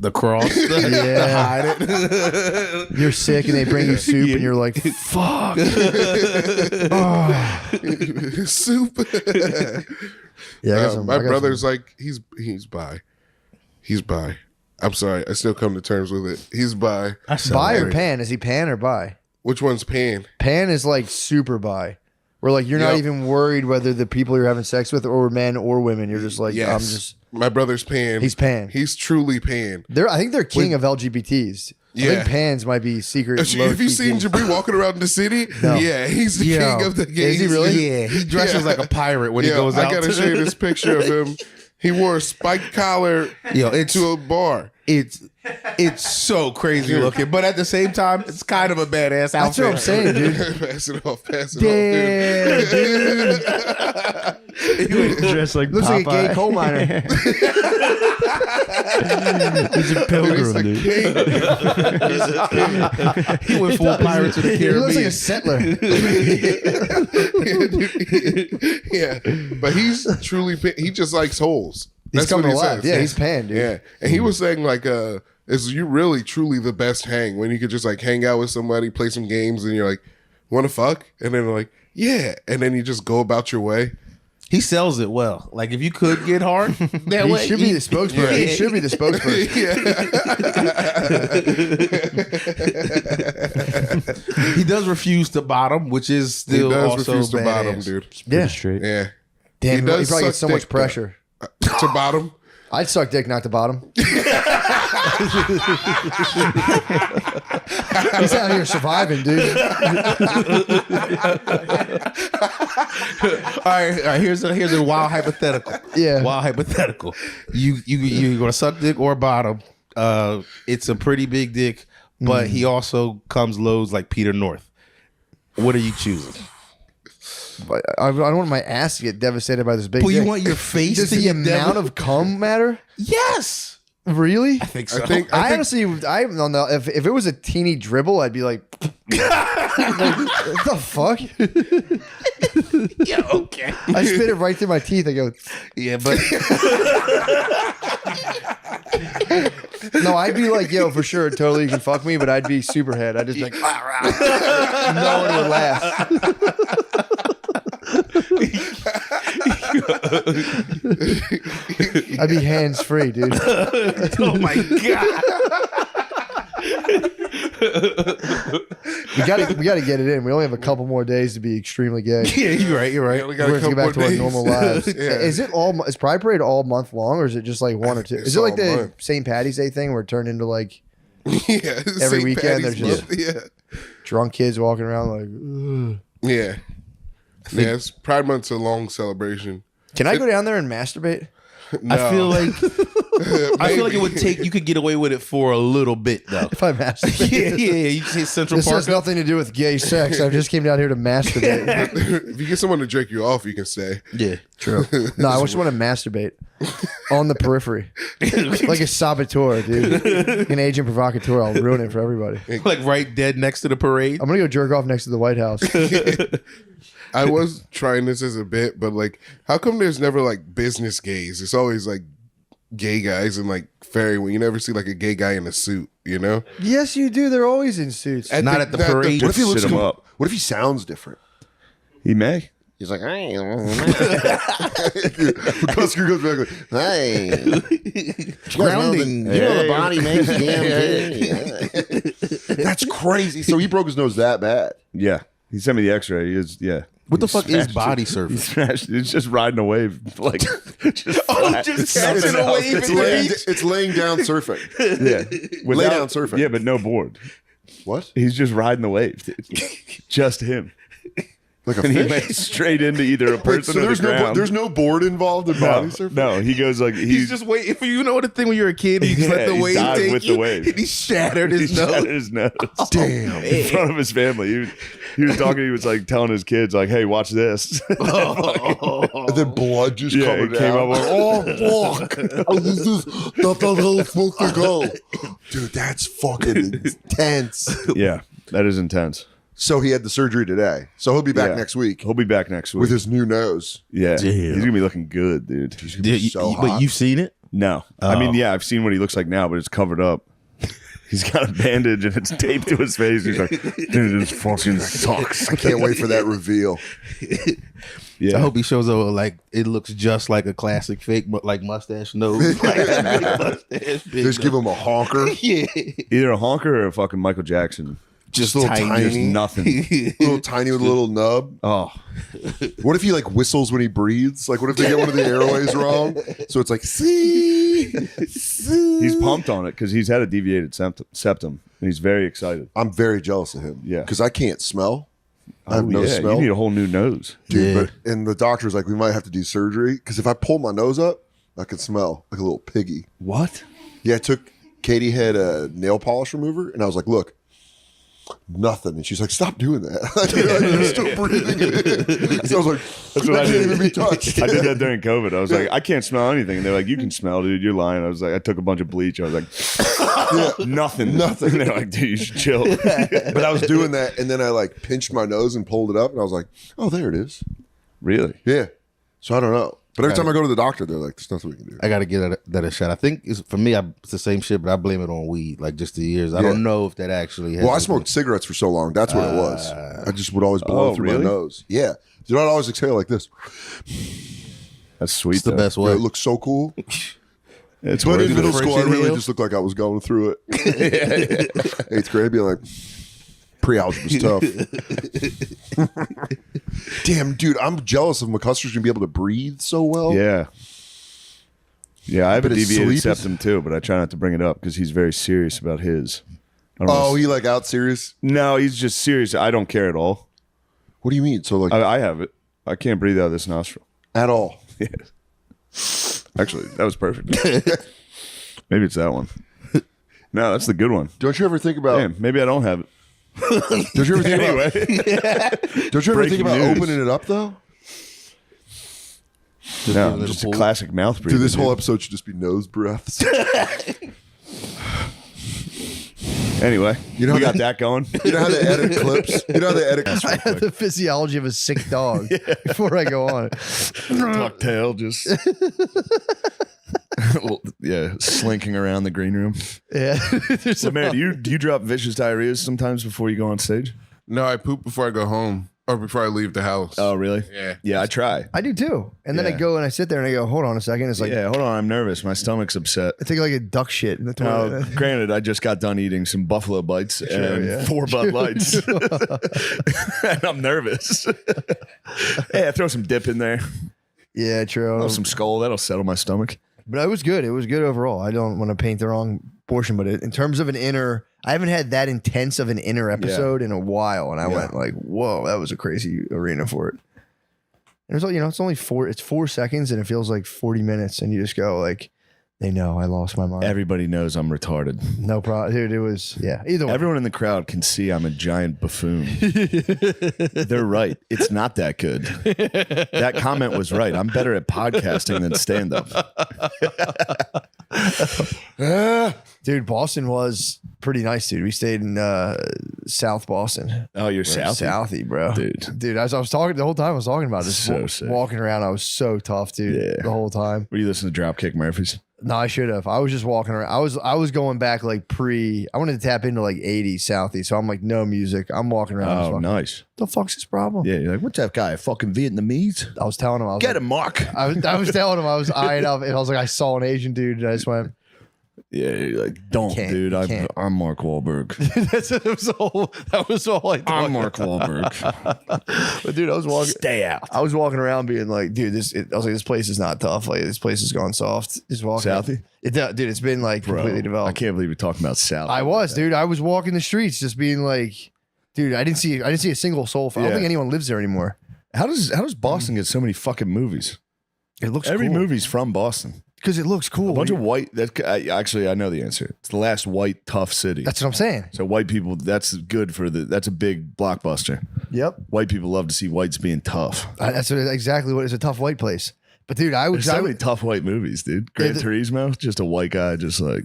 the cross. Yeah. Hide it. You're sick and they bring you soup and you're like, fuck. Soup. Yeah, I got some- my I got brother's some- like he's bi. He's bi. I'm sorry. I still come to terms with it. He's bi. bi or pan? Is he pan or bi? Which one's pan? Pan is like super bi. Where like you're not Yep. even worried whether the people you're having sex with are men or women. You're just like, Yes. I'm just. My brother's pan. He's pan. He's truly pan. I think they're king of LGBTs. I Yeah. think pans might be secret. Have low-key you seen king. Jabri walking around the city? No. Yeah, he's the Yo, king of the gays. is he really? Yeah, he dresses like a pirate when he goes out. I gotta show you this picture of him. He wore a spiked collar to a bar. It's so crazy looking, but at the same time, it's kind of a badass outfit. That's what I'm saying, dude. Pass it off, Damn, dude. Dressed like Looks like a gay Popeye. coal miner. He's a pilgrim, dude. He went full Pirates of the He looks like Caribbean. a settler. Yeah, but he's truly he just likes holes. He's That's what coming he alive. says. Yeah, he's pan, dude. Yeah, and he was saying like, is you really truly the best hang when you could just like hang out with somebody, play some games, and you're like, want to fuck, and then they're like, yeah, and then you just go about your way. He sells it well. Like if you could get hard that He way, should be the spokesperson. He should be the spokesperson. He does refuse to bottom, which is still He does also refuse to bottom, badass. dude. Yeah. Straight. Yeah. Damn, he does probably gets so suck much dick, pressure. To bottom. I'd suck dick, not the bottom. He's out here surviving, dude. All right. Here's a wild hypothetical. Yeah. Wild hypothetical. You're gonna suck dick or bottom. It's a pretty big dick, but he also comes loads like Peter North. What are you choosing? But I don't want my ass to get devastated by this big But dick. you want your face Does to the get amount of cum matter? Yes. Really? I think so. I think honestly, I don't know. If it was a teeny dribble, I'd be like, what the fuck? Yeah, okay. I spit it right through my teeth. I go, Yeah, but no, I'd be like, yo, for sure, totally, you can fuck me, but I'd be super head. I'd just be like, rah, rah. No one would laugh. I'd be hands free, dude. oh my god. We gotta get it in. We only have a couple more days to be extremely gay. Yeah, you're right. You're right. we We're got a gonna get couple back more to our days. normal lives. Yeah. Is Pride Parade all month long, or is it just like one or two? It's Is it like all the month. St. Patty's Day thing where it turned into like Yeah. every St. weekend Patty's there's Month. Yeah. drunk kids walking around like, ugh. Yeah. Yeah, it's Pride Month's a long celebration. Can I go down there and masturbate? No. I feel like it would take. You could get away with it for a little bit though. If I masturbate? yeah. You say Central This Park. has nothing to do with gay sex. I just came down here to masturbate. if you get someone to jerk you off, you can stay. Yeah. True. No, I just want to masturbate on the periphery, like a saboteur, dude, an agent provocateur. I'll ruin it for everybody. Like right dead next to the parade. I'm gonna go jerk off next to the White House. I was trying this as a bit, but like, how come there's never like business gays? It's always like gay guys and like ferry. When you never see like a gay guy in a suit, you know? Yes, you do. They're always in suits. Not at the parade. What if he looks Sit him up. What if he sounds different? He may. He's like, hey, Cusker goes back like, hey. Grounding. You know the body makes DMT. that's crazy. So he broke his nose that bad. Yeah. He sent me the X-ray. He is. Yeah. What the He fuck is smashed body it. He surfing? smashed it. It's just riding a wave, like just flat. just Nothing catching a else. wave It's in the laying, beach. it's laying down surfing. Yeah, Lay down surfing. Yeah, but no board. What? He's just riding the wave. Dude. Just him. Like a And he fish? went straight into either a Wait, person so or there's the ground. no there's no board involved in body no, surfing? no, he goes like He's just waiting for you know what the thing when you're a kid, you just let the he wave dived take with you. the wave. And he shattered He his nose. shattered his nose. Damn. In front of his family. He was talking, he was like telling his kids, like, hey, watch this. And then blood just Yeah, coming it came down. up like, oh, fuck. Oh, this is not how it's supposed to go. Dude, that's fucking intense. yeah, that is intense. So he had the surgery today. So he'll be back Yeah. next week He'll be back next week. with his new nose. yeah. Damn. He's going to be looking good, dude. He's gonna be so hot. But you've seen it? No. I mean, Oh. yeah, I've seen what he looks like now, but it's covered up. He's got a bandage and it's taped to his face. He's like, dude, this fucking sucks. I can't wait for that reveal. Yeah. I hope he shows up like it looks just like a classic fake like mustache nose. Like, big mustache, big Just give him a honker. yeah. Either a honker or a fucking Michael Jackson. Just a little tiny. Just nothing. Little tiny with a little nub. Oh, What if he like whistles when he breathes? Like, what if they get one of the airways wrong? So it's like, see. he's pumped on it because he's had a deviated septum and he's very excited. I'm very jealous of him. Yeah. Because I can't smell. I have Oh, no yeah, smell. You need a whole new nose. Dude, Yeah. but and the doctor's like, we might have to do surgery because if I pull my nose up, I can smell like a little piggy. What? Yeah, I took Katie had a nail polish remover, and I was like, look, nothing. And she's like, stop doing that. I'm still breathing it in. So I was like, That's what I I can't did. even be touched. I did that during COVID. I was like, I can't smell anything. And they're like, you can smell, dude. You're lying. I was like, I took a bunch of bleach. I was like, nothing. Nothing. And they're like, dude, you should chill. But I was doing that, and then I like pinched my nose and pulled it up, and I was like, oh, there it is. Really? Yeah. So I don't know. But every time I go to the doctor, they're like, there's nothing we can do. I gotta get that a shot. I think it's, for me, it's the same shit, but I blame it on weed, like just the years. I don't know if that actually. Has Well, I anything. smoked cigarettes for so long. That's what it was. I just would always blow Oh, through really? my nose. Yeah. Dude, I'd always exhale like this. That's sweet. It's the though. best Yeah, way. it looks so cool. It's But worth in it. middle school, I French really inhale? just looked like I was going through it. 8th grade, I'd be like, Pre-algebra was tough. Damn, dude, I'm jealous of McCuster's gonna be able to breathe so well. Yeah. Yeah, I have a But his deviated sleep is- septum too, but I try not to bring it up because he's very serious about his. I don't Oh, know. he like out serious? No, he's just serious. I don't care at all. What do you mean? So like I have it. I can't breathe out of this nostril. at all? Yeah. Actually, that was perfect. Maybe it's that one. No, that's the good one. Don't you ever think about? Damn, maybe I don't have it. Don't you ever think Anyway, about? Don't you ever think Breaking about news. opening it up though? no, I'm just a classic mouth breather. Dude, this whole dude. episode should just be nose breaths. Anyway, You know we how got they- that going. You know how they edit clips? You know how they edit I have the physiology of a sick dog before I go on. Tuck tail, just Yeah, slinking around the green room. Yeah. There's so, man, do you drop vicious diarrhea sometimes before you go on stage? No, I poop before I go home or before I leave the house. Oh, really? Yeah. Yeah, I try. I do too. And then I Yeah. go and I sit there and I go, hold on a second. It's like, Yeah, hold on, I'm nervous. My stomach's upset. I take like a duck shit in the Now, toilet. granted, I just got done eating some buffalo bites and yeah. 4 Bud Lights, and I'm nervous. Hey, I throw some dip in there, Yeah, true. throw some skull. That'll settle my stomach. But it was good. It was good overall. I don't want to paint the wrong portion, but in terms of an inner, I haven't had that intense of an inner episode in a while, and I went like, "Whoa, that was a crazy arena for it." And it's it's only 4 seconds, and it feels like 40 minutes, and you just go like, "They know I lost my mind." Everybody knows I'm retarded. No problem, dude. It was either way. Everyone in the crowd can see I'm a giant buffoon. They're right. It's not that good. That comment was right. I'm better at podcasting than stand-up. Dude, Boston was pretty nice, dude. We stayed in South Boston. Oh, you're Southie? Southie, bro. Dude. As I was talking the whole time, I was talking about this. So sick. Walking around, I was so tough, dude. Yeah. The whole time. Were you listening to Dropkick Murphys? No, I should have. I was just walking around. I was going back like I wanted to tap into like 80s Southie. So I'm like, no music. I'm walking around. just Oh, walking, nice. the fuck's his problem? Yeah, you're like, what's that guy? Fucking Vietnamese? I was telling him. I was Get like, him, Mark. I was telling him I was eyeing up, and I was like, I saw an Asian dude, and I just went. Yeah, you're like, don't, Can't, dude. you can't. I'm Mark Wahlberg. That was all I thought. I'm Mark Wahlberg. But dude, I was walking. Stay out. I was walking around being like, dude, I was like, this place is not tough. Like, this place is going soft. Just walking. Southie? Dude, it's been like completely I developed. can't believe you're talking about South. I was, dude. I was walking the streets just being like, dude, I didn't see a single soul. I don't Yeah. think anyone lives there anymore. How does Boston get so many fucking movies? It looks Every cool. movie's from Boston. Because it looks cool. A bunch of white. Actually, I know the answer. It's the last white tough city. That's what I'm saying. So white people. That's good for that's a big blockbuster. Yep. White people love to see whites being tough. That's exactly what it's a tough white place. But dude, There's so many tough white movies, dude. Gran the- Turismo, just a white guy, just like,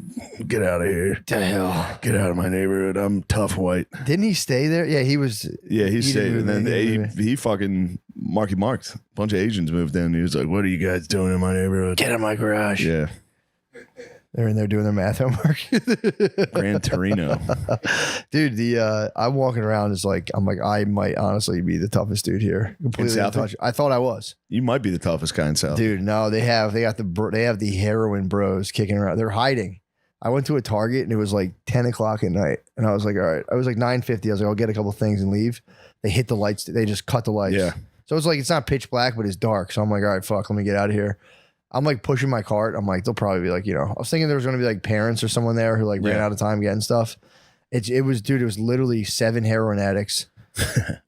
get out of here. the hell. Get out of my neighborhood. I'm tough white. Didn't he stay there? Yeah, he was. Yeah, he stayed. didn't And move then there. he fucking Marky marked. A bunch of Asians moved in. He was like, what are you guys doing in my neighborhood? Get in my garage. Yeah. They're in there doing their math homework. Gran Torino. Dude, I'm walking around is like, I'm like, I might honestly be the toughest dude here. Completely Southie? untouched. I thought I was. You might be the toughest guy in South. Dude, no, they have the heroin bros kicking around. They're hiding. I went to a Target and it was like 10 o'clock at night. And I was like, all right. I was like 9:50. I was like, I'll get a couple things and leave. They hit the lights. They just cut the lights. Yeah. So it's like, it's not pitch black, but it's dark. So I'm like, all right, fuck, let me get out of here. I'm like pushing my cart. I'm like, they'll probably be like, I was thinking there was going to be like parents or someone there who like ran out of time getting stuff. It was literally 7 heroin addicts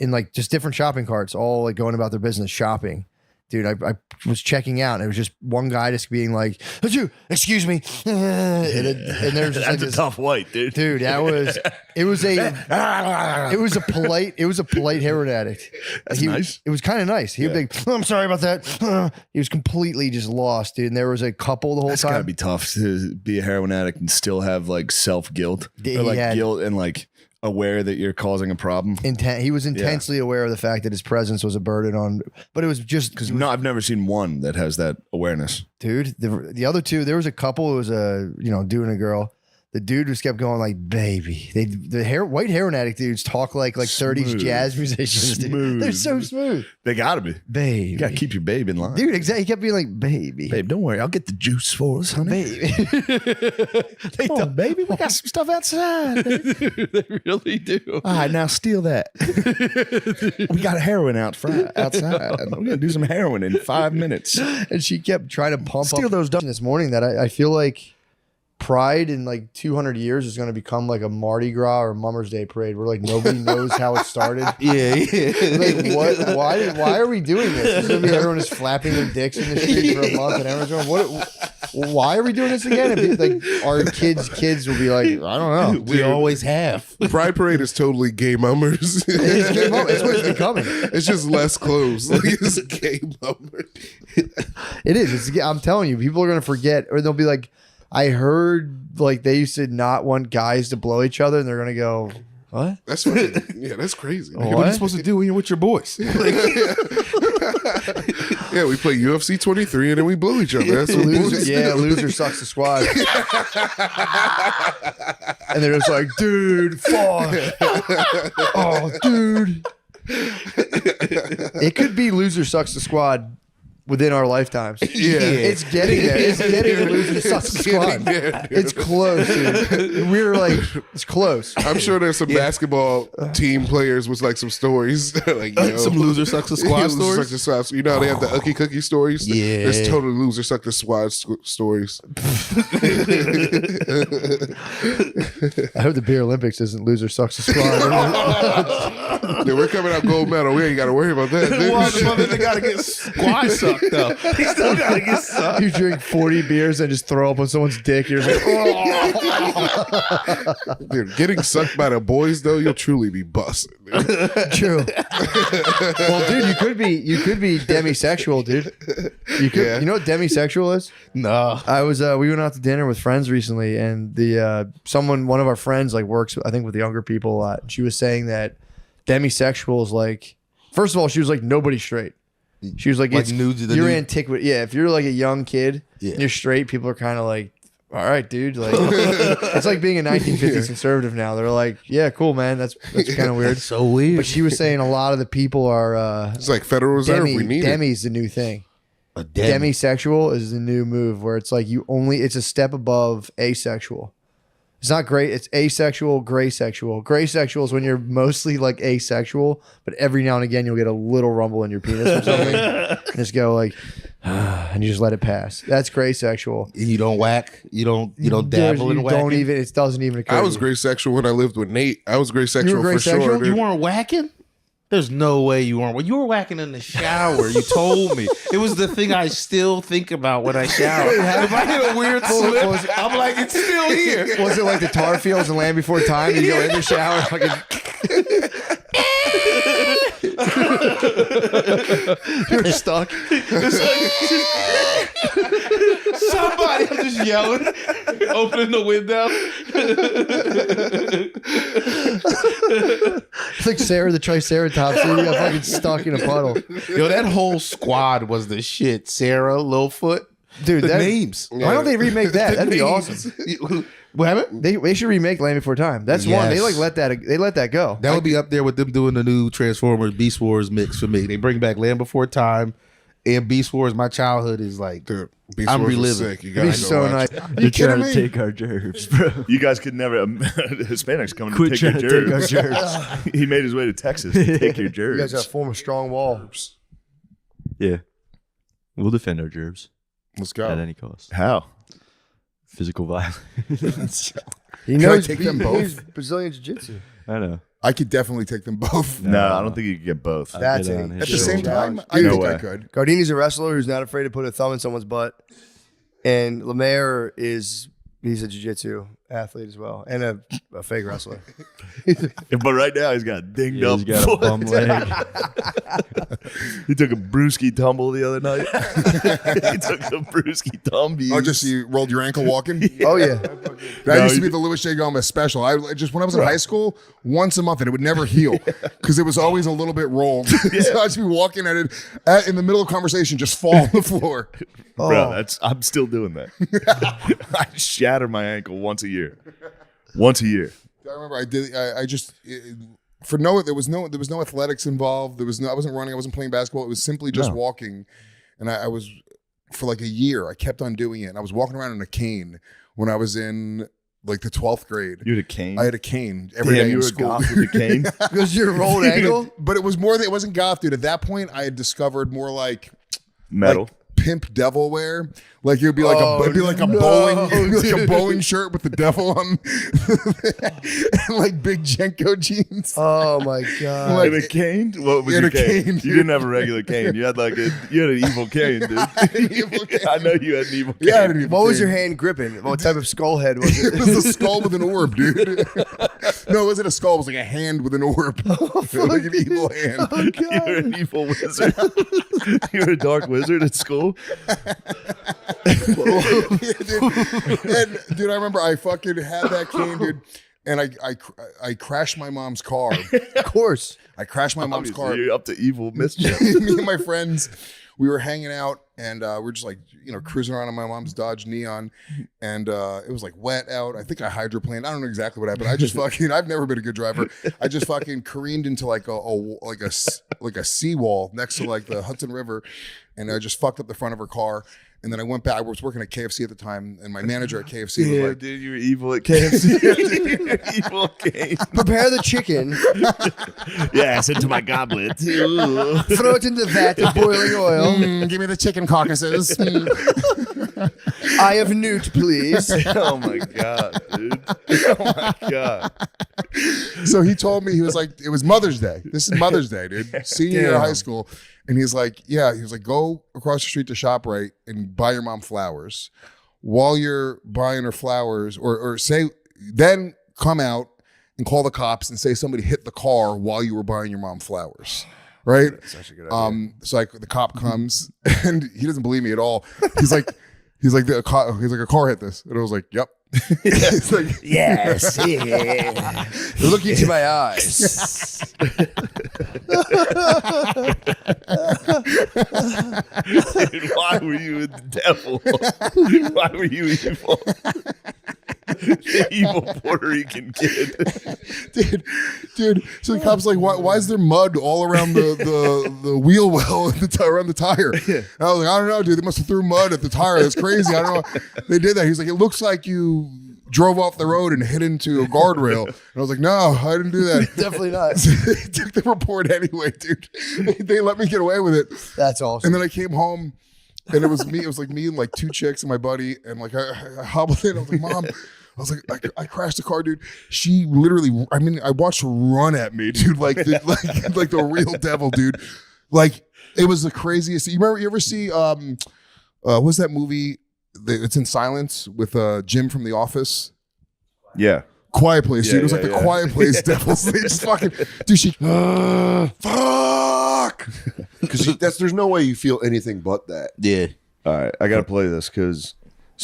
in like just different shopping carts, all like going about their business shopping. Dude, I was checking out and it was just one guy just being like, excuse me. And there's just like That's a this, tough white, dude. dude, it was a polite heroin addict. That's nice. It was kind of nice. He would be like, I'm sorry about that. He was completely just lost, dude. And there was a couple the whole That's time. gotta be tough to be a heroin addict and still have like self guilt Yeah, or like he had- guilt and like aware that you're causing a problem. He was intensely aware of the fact that his presence was a burden on, but it was just Because no, I've never seen one that has that awareness. dude. The other two, there was a couple. It was a dude and a girl. The dude just kept going like, baby. White heroin addict dudes talk like 30s jazz musicians. Dude. They're so smooth. They gotta be. Baby. You gotta keep your babe in line. Dude, exactly. He kept being like, baby. Babe, don't worry. I'll get the juice for us, honey. Baby. Come on, baby. We got some stuff outside. They really do. All right, now steal that. We got heroin outside. I'm going to do some heroin in 5 minutes. And she kept trying to pump Steal up those this morning that I feel like Pride in like 200 years is going to become like a Mardi Gras or Mother's Day parade where like nobody knows how it started. Yeah. Like what? Why are we doing this? It's gonna be everyone just flapping their dicks in the street for a month, and everyone's going, why are we doing this again? It'd be like our kids will be like, I don't know. We always have. Pride Parade is totally gay mummers. It's what it's becoming. It's just less clothes. Like it's gay mummers. It is. I'm telling you, people are gonna forget, or they'll be like, I heard like they used to not want guys to blow each other, and they're gonna go, what? That's fucking, yeah, that's crazy. What? What are you supposed to do when you're with your boys? Yeah, we play UFC 23 and then we blow each other. That's what loser sucks the squad. And they're just like, dude, fuck. Oh, dude. It could be loser sucks the squad within our lifetimes. Yeah. It's getting there. It's getting to loser sucks the squad. It's close, dude. We're like, it's close. I'm sure there's some basketball team players with like some stories. Like, Some loser sucks the squad loser stories. suck the squad. You know how they have the Ucky Cookie stories? Yeah. There's totally loser suck the squad stories. I hope the Beer Olympics isn't loser sucks the squad. Yeah, we're coming out gold medal. We ain't got to worry about that. They gotta get squad sucked though. They still gotta get sucked. You drink 40 beers and just throw up on someone's dick. You're just like, oh. Dude, getting sucked by the boys though, you'll truly be busted. True. Well, dude, you could be demisexual, dude. You could. Yeah. You know what demisexual is? No. I was. We went out to dinner with friends recently, and one of our friends like works, I think, with younger people a lot. She was saying that demisexual is like, first of all, she was like nobody's straight. She was like, Like it's you're antiquity. Yeah, if you're like a young kid and you're straight, people are kind of like, all right, dude. Like, it's like being a 1950s conservative now. They're like, yeah, cool, man. That's kind of weird. So weird. But she was saying a lot of the people are It's like Federal Reserve. We need it. Demi's the new thing. A demi. Demisexual is the new move where it's like it's a step above asexual. It's not great. It's asexual, gray sexual. Gray sexual is when you're mostly like asexual, but every now and again you'll get a little rumble in your penis or something. And just go like, and you just let it pass. That's gray sexual. And you don't whack. You don't dabble in whacking. It doesn't even occur. I was to you. gray sexual when I lived with Nate. I was gray sexual gray for sexual? sure. You Dude. weren't whacking? There's no way you weren't. You were whacking in the shower. You told me. It was the thing I still think about when I shower. If I hit a weird slip, I'm like, it's still here. Was it like the tar fields and Land Before Time? You go in the shower, fucking. You're stuck. Somebody, I'm just yelling, opening the window. It's like Sarah the Triceratops. So you got fucking stuck in a puddle. Yo, that whole squad was the shit. Sarah, Littlefoot. Dude, The names. Why don't they remake that? That'd be awesome. What happened? They should remake Land Before Time. That's one. They Yes. let that go. That would be up there with them doing the new Transformers Beast Wars mix for me. They bring back Land Before Time and Beast Wars. My childhood is like, Dude, Beast I'm Wars was reliving. sick. You It'd be gotta go so watch nice. it. They're trying to take our gerbs, bro. You guys could never. Hispanics coming Quit to take trying your to take our gerbs. gerbs. He made his way to Texas to take your You guys got to gerbs. form a strong wall. Yeah. We'll defend our gerbs Let's go. at any cost. How? Physical violence. He Can knows I take them he- both? he's Brazilian Jiu-Jitsu. I know. I could definitely take them both. No, I don't think you could get both. That's get it. on his At the Sure. same time, I No think way. I could. Gardini's a wrestler who's not afraid to put a thumb in someone's butt, and Lemaire he's a jiu-jitsu athlete as well, and a fake wrestler. But right now he's got a dinged Yeah, up he's got a foot. bum leg. He took a brewski tumble the other night. He took a brewski tumble. Oh, just you rolled your ankle walking? Oh yeah, That used to be the Louis J. Gomez special. I just when I was in high school, once a month, and it would never heal because it was always a little bit rolled. So I'd just be walking at it in the middle of conversation, just fall on the floor. Bro, I'm still doing that. I shatter my ankle once a year year. Once a year. I remember I did. I just for no there was no athletics involved. I wasn't running. I wasn't playing basketball. It was simply just walking, and I was for like a year. I kept on doing it. And I was walking around in a cane when I was in like the 12th grade. You had a cane? I had a cane every day in school. Goth with a cane? Because you're a rolled ankle? But it was more than, it wasn't goth, dude. At that point, I had discovered more like metal. Like pimp devil wear. Like it would be like a bowling shirt with the devil on and like big Jenko jeans. Oh my god. Like a cane? What was your cane? You didn't have a regular cane. You had an evil cane, dude. I know you had an evil cane. Yeah, what was your hand gripping? What type of skull head was it? It was a skull with an orb, dude. No, it wasn't a skull. It was like a hand with an orb. Like an evil hand. Oh, you were an evil wizard. You were a dark wizard at school? Dude, I remember I fucking had that cane, dude, and I crashed my mom's car. Of course, I crashed my mom's car. You're up to evil mischief. Me and my friends, we were hanging out, and we're just like cruising around on my mom's Dodge Neon, and it was like wet out. I think I hydroplaned. I don't know exactly what happened. I just fucking I've never been a good driver. I just fucking careened into like a seawall next to like the Hudson River, and I just fucked up the front of her car. And then I went back. I was working at KFC at the time, and my manager at KFC was like, dude, you were evil at KFC. You were evil at KFC. Prepare the chicken. Yes, into my goblet. Throw it in the vat of boiling oil. give me the chicken carcasses. Eye of newt, please. Oh my god, dude. Oh my god. So he told me, he was like, it was Mother's Day. This is Mother's Day, dude. Senior year of high school. And he's like, yeah, he was like, go across the street to ShopRite and buy your mom flowers. While you're buying her flowers, or say, then come out and call the cops and say somebody hit the car while you were buying your mom flowers. Right? That's actually a good idea. So like the cop comes and he doesn't believe me at all. He's like a car hit this. And I was like, yep. It's like, yes. Yeah. Look into my eyes. Dude, why were you the devil? Why were you evil? The evil Puerto Rican kid. Dude. So the cop's like, why is there mud all around the wheel well around the tire? And I was like, I don't know, dude. They must have threw mud at the tire. That's crazy. I don't know. They did that. He's like, it looks like you drove off the road and hit into a guardrail. And I was like, no, I didn't do that. Definitely not. So they took the report anyway, dude. They let me get away with it. That's awesome. And then I came home and it was me. It was like me and like two chicks and my buddy. And like I hobbled in. I was like, Mom. I was like, I crashed the car, dude. She literally, I mean, I watched her run at me, dude, like the real devil, dude. Like, it was the craziest. You ever see, what's that movie? It's in silence with Jim from The Office. Yeah. Quiet Place, dude. It was like the Quiet Place devils. They just fucking, dude, she, fuck! Because there's no way you feel anything but that. Yeah. All right, I got to play this because,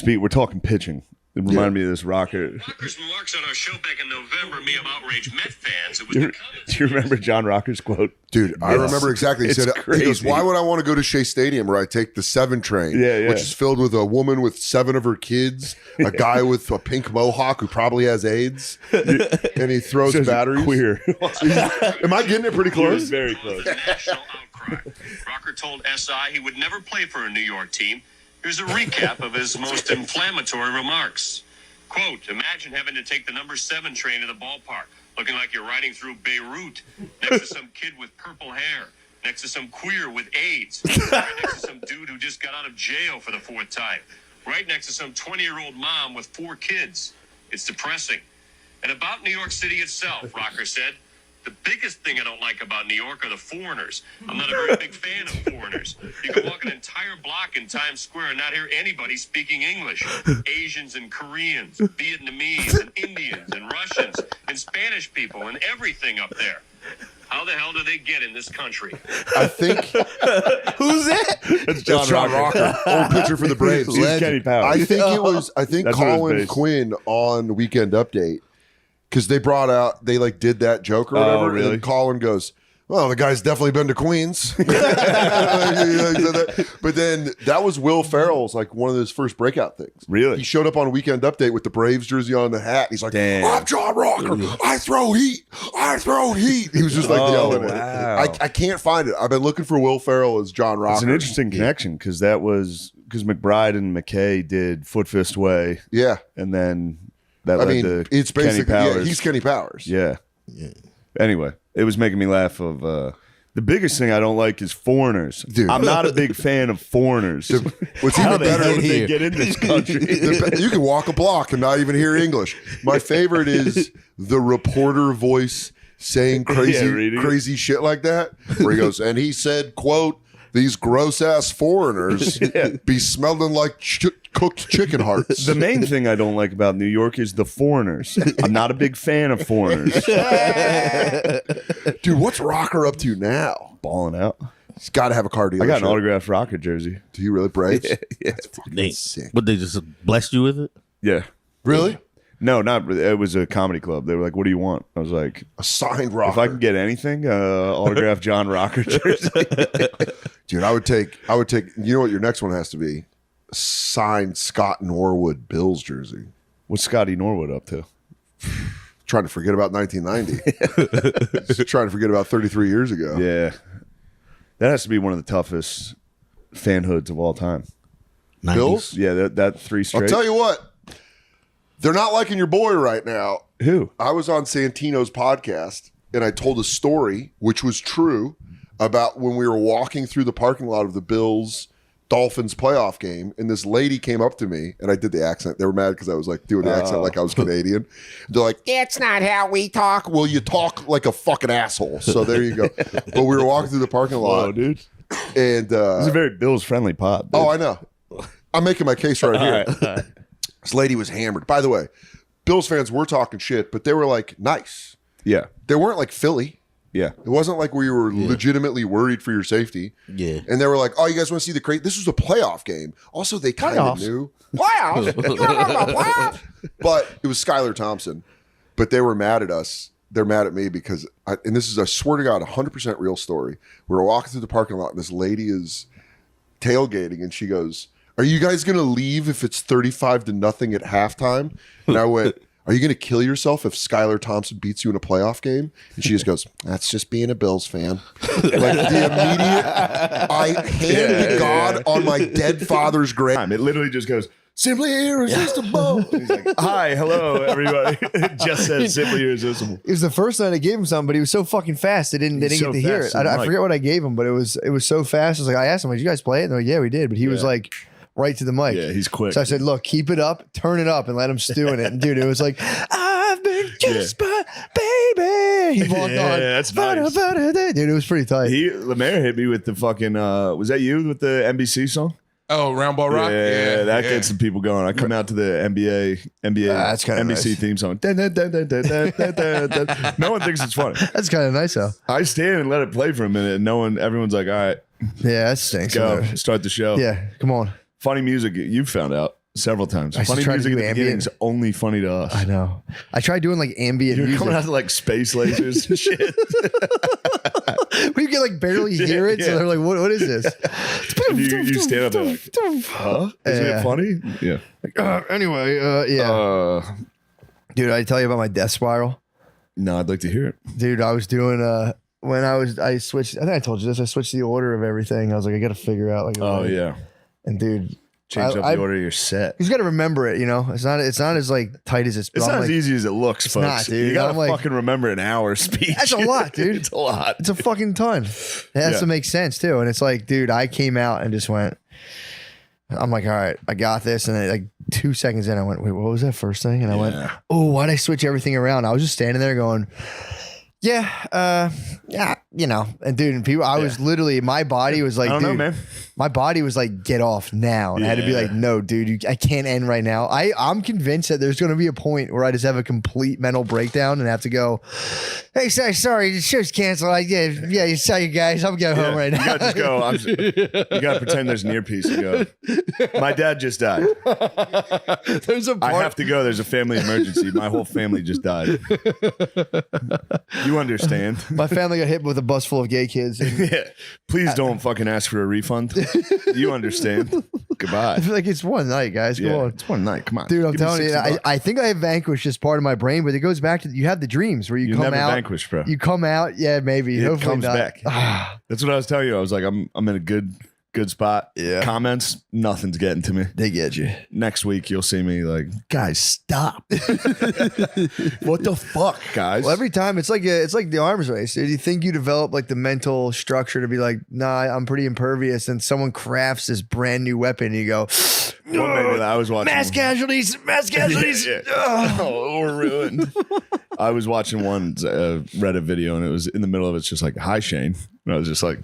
we're talking pitching. It reminded me of this rocker. Rocker's remarks on our show back in November may have outraged Met fans. It was Do you remember John Rocker's quote? Dude, I remember exactly. He It's said, crazy. he goes, why would I want to go to Shea Stadium where I take the 7 train, which is filled with a woman with 7 of her kids, a guy with a pink mohawk who probably has AIDS, and he throws batteries. Queer. Am I getting it pretty close? Very close. national outcry. Rocker told SI he would never play for a New York team. Here's a recap of his most inflammatory remarks. Quote, imagine having to take the number 7 train to the ballpark, looking like you're riding through Beirut, next to some kid with purple hair, next to some queer with AIDS, right next to some dude who just got out of jail for the 4th time, right next to some 20-year-old mom with 4 kids. It's depressing. And about New York City itself, Rocker said, the biggest thing I don't like about New York are the foreigners. I'm not a very big fan of foreigners. You can walk an entire block in Times Square and not hear anybody speaking English. Asians and Koreans, Vietnamese and Indians and Russians and Spanish people and everything up there. How the hell do they get in this country? I think. Who's that? That's John Rocker. Old pitcher for the Braves. He's Kenny Powell. I think it was. I think That's what it was Colin based. Quinn on Weekend Update, because they brought out, they like did that joke or whatever, really? and then Colin goes, well, the guy's definitely been to Queens. But then that was Will Ferrell's like one of his first breakout things. Really? He showed up on Weekend Update with the Braves jersey on, the hat. He's like, Damn. I'm John Rocker. I throw heat. I throw heat. He was just like yelling wow. it. I can't find it. I've been looking for Will Ferrell as John Rocker. It's an interesting connection because that was because McBride and McKay did Foot Fist Way. Yeah. And then that led to it's Kenny basically, Powers. he's Kenny Powers. Yeah. Anyway, it was making me laugh of the biggest thing I don't like is foreigners. Dude. I'm not a big fan of foreigners. What's How even the better hell than did they get in this country? You can walk a block and not even hear English. My favorite is the reporter voice saying crazy shit like that, where he goes, and he said, quote, these gross ass foreigners be smelling like cooked chicken hearts. The main thing I don't like about New York is the foreigners. I'm not a big fan of foreigners. Dude, what's Rocker up to now? Balling out. He's got to have a car dealership. I got an autographed Rocket jersey. Do you really, Braves? They, sick. Would they just bless you with it? Yeah. Really? No, not really. It was a comedy club. They were like, what do you want? I was like, A signed Rocker. if I can get anything, autographed John Rocker jersey. Dude, I would take, you know what your next one has to be? A signed Scott Norwood Bills jersey. What's Scotty Norwood up to? Trying to forget about 1990. Just trying to forget about 33 years ago. Yeah. That has to be one of the toughest fanhoods of all time. 90s? Bills? Yeah, that three straight. I'll tell you what. They're not liking your boy right now. Who? I was on Santino's podcast and I told a story, which was true, about when we were walking through the parking lot of the Bills Dolphins playoff game, and this lady came up to me, and I did the accent. They were mad because I was like doing the accent like I was Canadian. They're like, That's not how we talk. well, you talk like a fucking asshole. So there you go. But we were walking through the parking lot. Whoa, dude. And It's a very Bills-friendly pod. Dude. oh, I know. I'm making my case right here. This lady was hammered. By the way, Bills fans were talking shit, but they were like nice. Yeah. They weren't like Philly. Yeah. It wasn't like we were legitimately worried for your safety. Yeah. And they were like, oh, you guys want to see the crate? This was a playoff game. Also, they kind of knew. Playoffs? You remember playoffs? But it was Skylar Thompson. But they were mad at us. They're mad at me because, and this is, I swear to God, 100% real story. We were walking through the parking lot and this lady is tailgating and she goes, are you guys going to leave if it's 35-0 at halftime? And I went, are you going to kill yourself if Skylar Thompson beats you in a playoff game? And she just goes, that's just being a Bills fan. Like the immediate, I hand to God on my dead father's grave. It literally just goes, simply irresistible. He's like, hi, hello, everybody. It just says simply irresistible. It was the first night I gave him some, but he was so fucking fast. They didn't He's get so to hear it. fast, I Mike. forget what I gave him, but it was so fast. I was like, I asked him, did you guys play it? And they're like, yeah, we did. But he was like right to the mic. Yeah, he's quick. So I said, look, keep it up, turn it up, and let him stew in it. And dude, it was like, I've been kissed by baby. He walked on. That's nice. Dude, it was pretty tight. Lemaire hit me with the fucking, was that you with the NBC song? Oh, Round Ball Rock? Yeah, that gets some people going. I come out to the NBA that's kinda NBC nice. theme song. Dun, dun, dun, dun, dun, dun, dun, dun, dun. No one thinks it's funny. That's kind of nice, though. I stand and let it play for a minute, and everyone's like, all right, Yeah, that stinks. go, start the show. Yeah, come on. Funny music, you've found out several times. I should Funny try to music do at the beginning is ambient. only funny to us. I know. I tried doing like ambient You're music. coming out to like space lasers and shit. We can like barely hear it, so Yeah. they're like, "What is this?" And you stand up there like, huh? Isn't Yeah. it funny? Yeah. Anyway, yeah, dude, I tell you about my death spiral, No, I'd like to hear it. dude. I was doing when I switched. I think I told you this. I switched the order of everything. I was like, I got to figure out like. Oh, yeah. And dude, Change up I- the order of your set. you got to remember it. You know, it's not as like tight as It's not I'm as like, easy as it looks, folks. not, dude. You gotta I'm like- fucking remember an hour speech. That's a lot, dude. It's a lot. It's a fucking ton. It has Yeah. to make sense too. And it's like, dude, I came out and just went. I'm like, all right, I got this. And then like 2 seconds in, I went, wait, what was that first thing? And I went, oh, why'd I switch everything around? I was just standing there going, yeah, you know. And dude, and people, I was literally, my body was like, I don't dude, know, man. my body was like, get off now. And I had to be Yeah. like, no, dude, I can't end right now. I'm convinced that there's going to be a point where I just have a complete mental breakdown and have to go, hey, sorry, the show's canceled. Yeah, sorry, guys. I'm going home right now. You gotta just go. You gotta pretend there's an earpiece and go. My dad just died. There's a I part. have to go. There's a family emergency. My whole family just died. You You understand. My family got hit with a bus full of gay kids. Yeah. Please don't fucking ask for a refund. You understand. Goodbye. I feel like it's one night, guys. Come on. It's one night. Come on. Dude, I'm Give me telling you, 60 bucks. I think I have vanquished as part of my brain, but it goes back to you have the dreams where you come never out. vanquished, bro. You come out, yeah, maybe. It Hopefully comes not. back. That's what I was telling you. I was like, I'm in a good spot. Yeah. Comments, nothing's getting to me. They get you. Next week you'll see me like, guys, stop. What the fuck, guys? Well, every time it's like the arms race. Dude. You think you develop like the mental structure to be like, nah, I'm pretty impervious, and someone crafts this brand new weapon, and you go, What made me that? I was watching mass casualties. Yeah. Oh, we're ruined. I was watching one Reddit video, and it was in the middle of it's just like, hi Shane, and I was just like,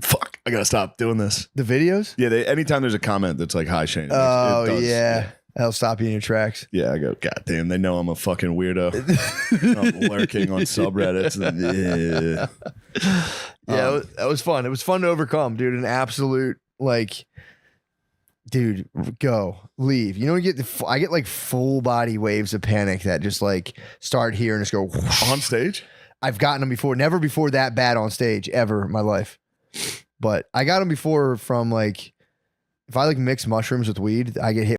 fuck, I gotta stop doing this. The videos? Yeah, anytime there's a comment that's like, hi Shane. Oh, it does. yeah. That'll stop you in your tracks. Yeah, I go, God damn, they know I'm a fucking weirdo. I'm lurking on subreddits. Yeah, that was fun. It was fun to overcome, dude. An absolute, like, dude, go, leave. You know, I get like full body waves of panic that just like start here and just go on stage. I've gotten them before, never before that bad on stage ever in my life. But I got them before from like, if I like mix mushrooms with weed, I get hit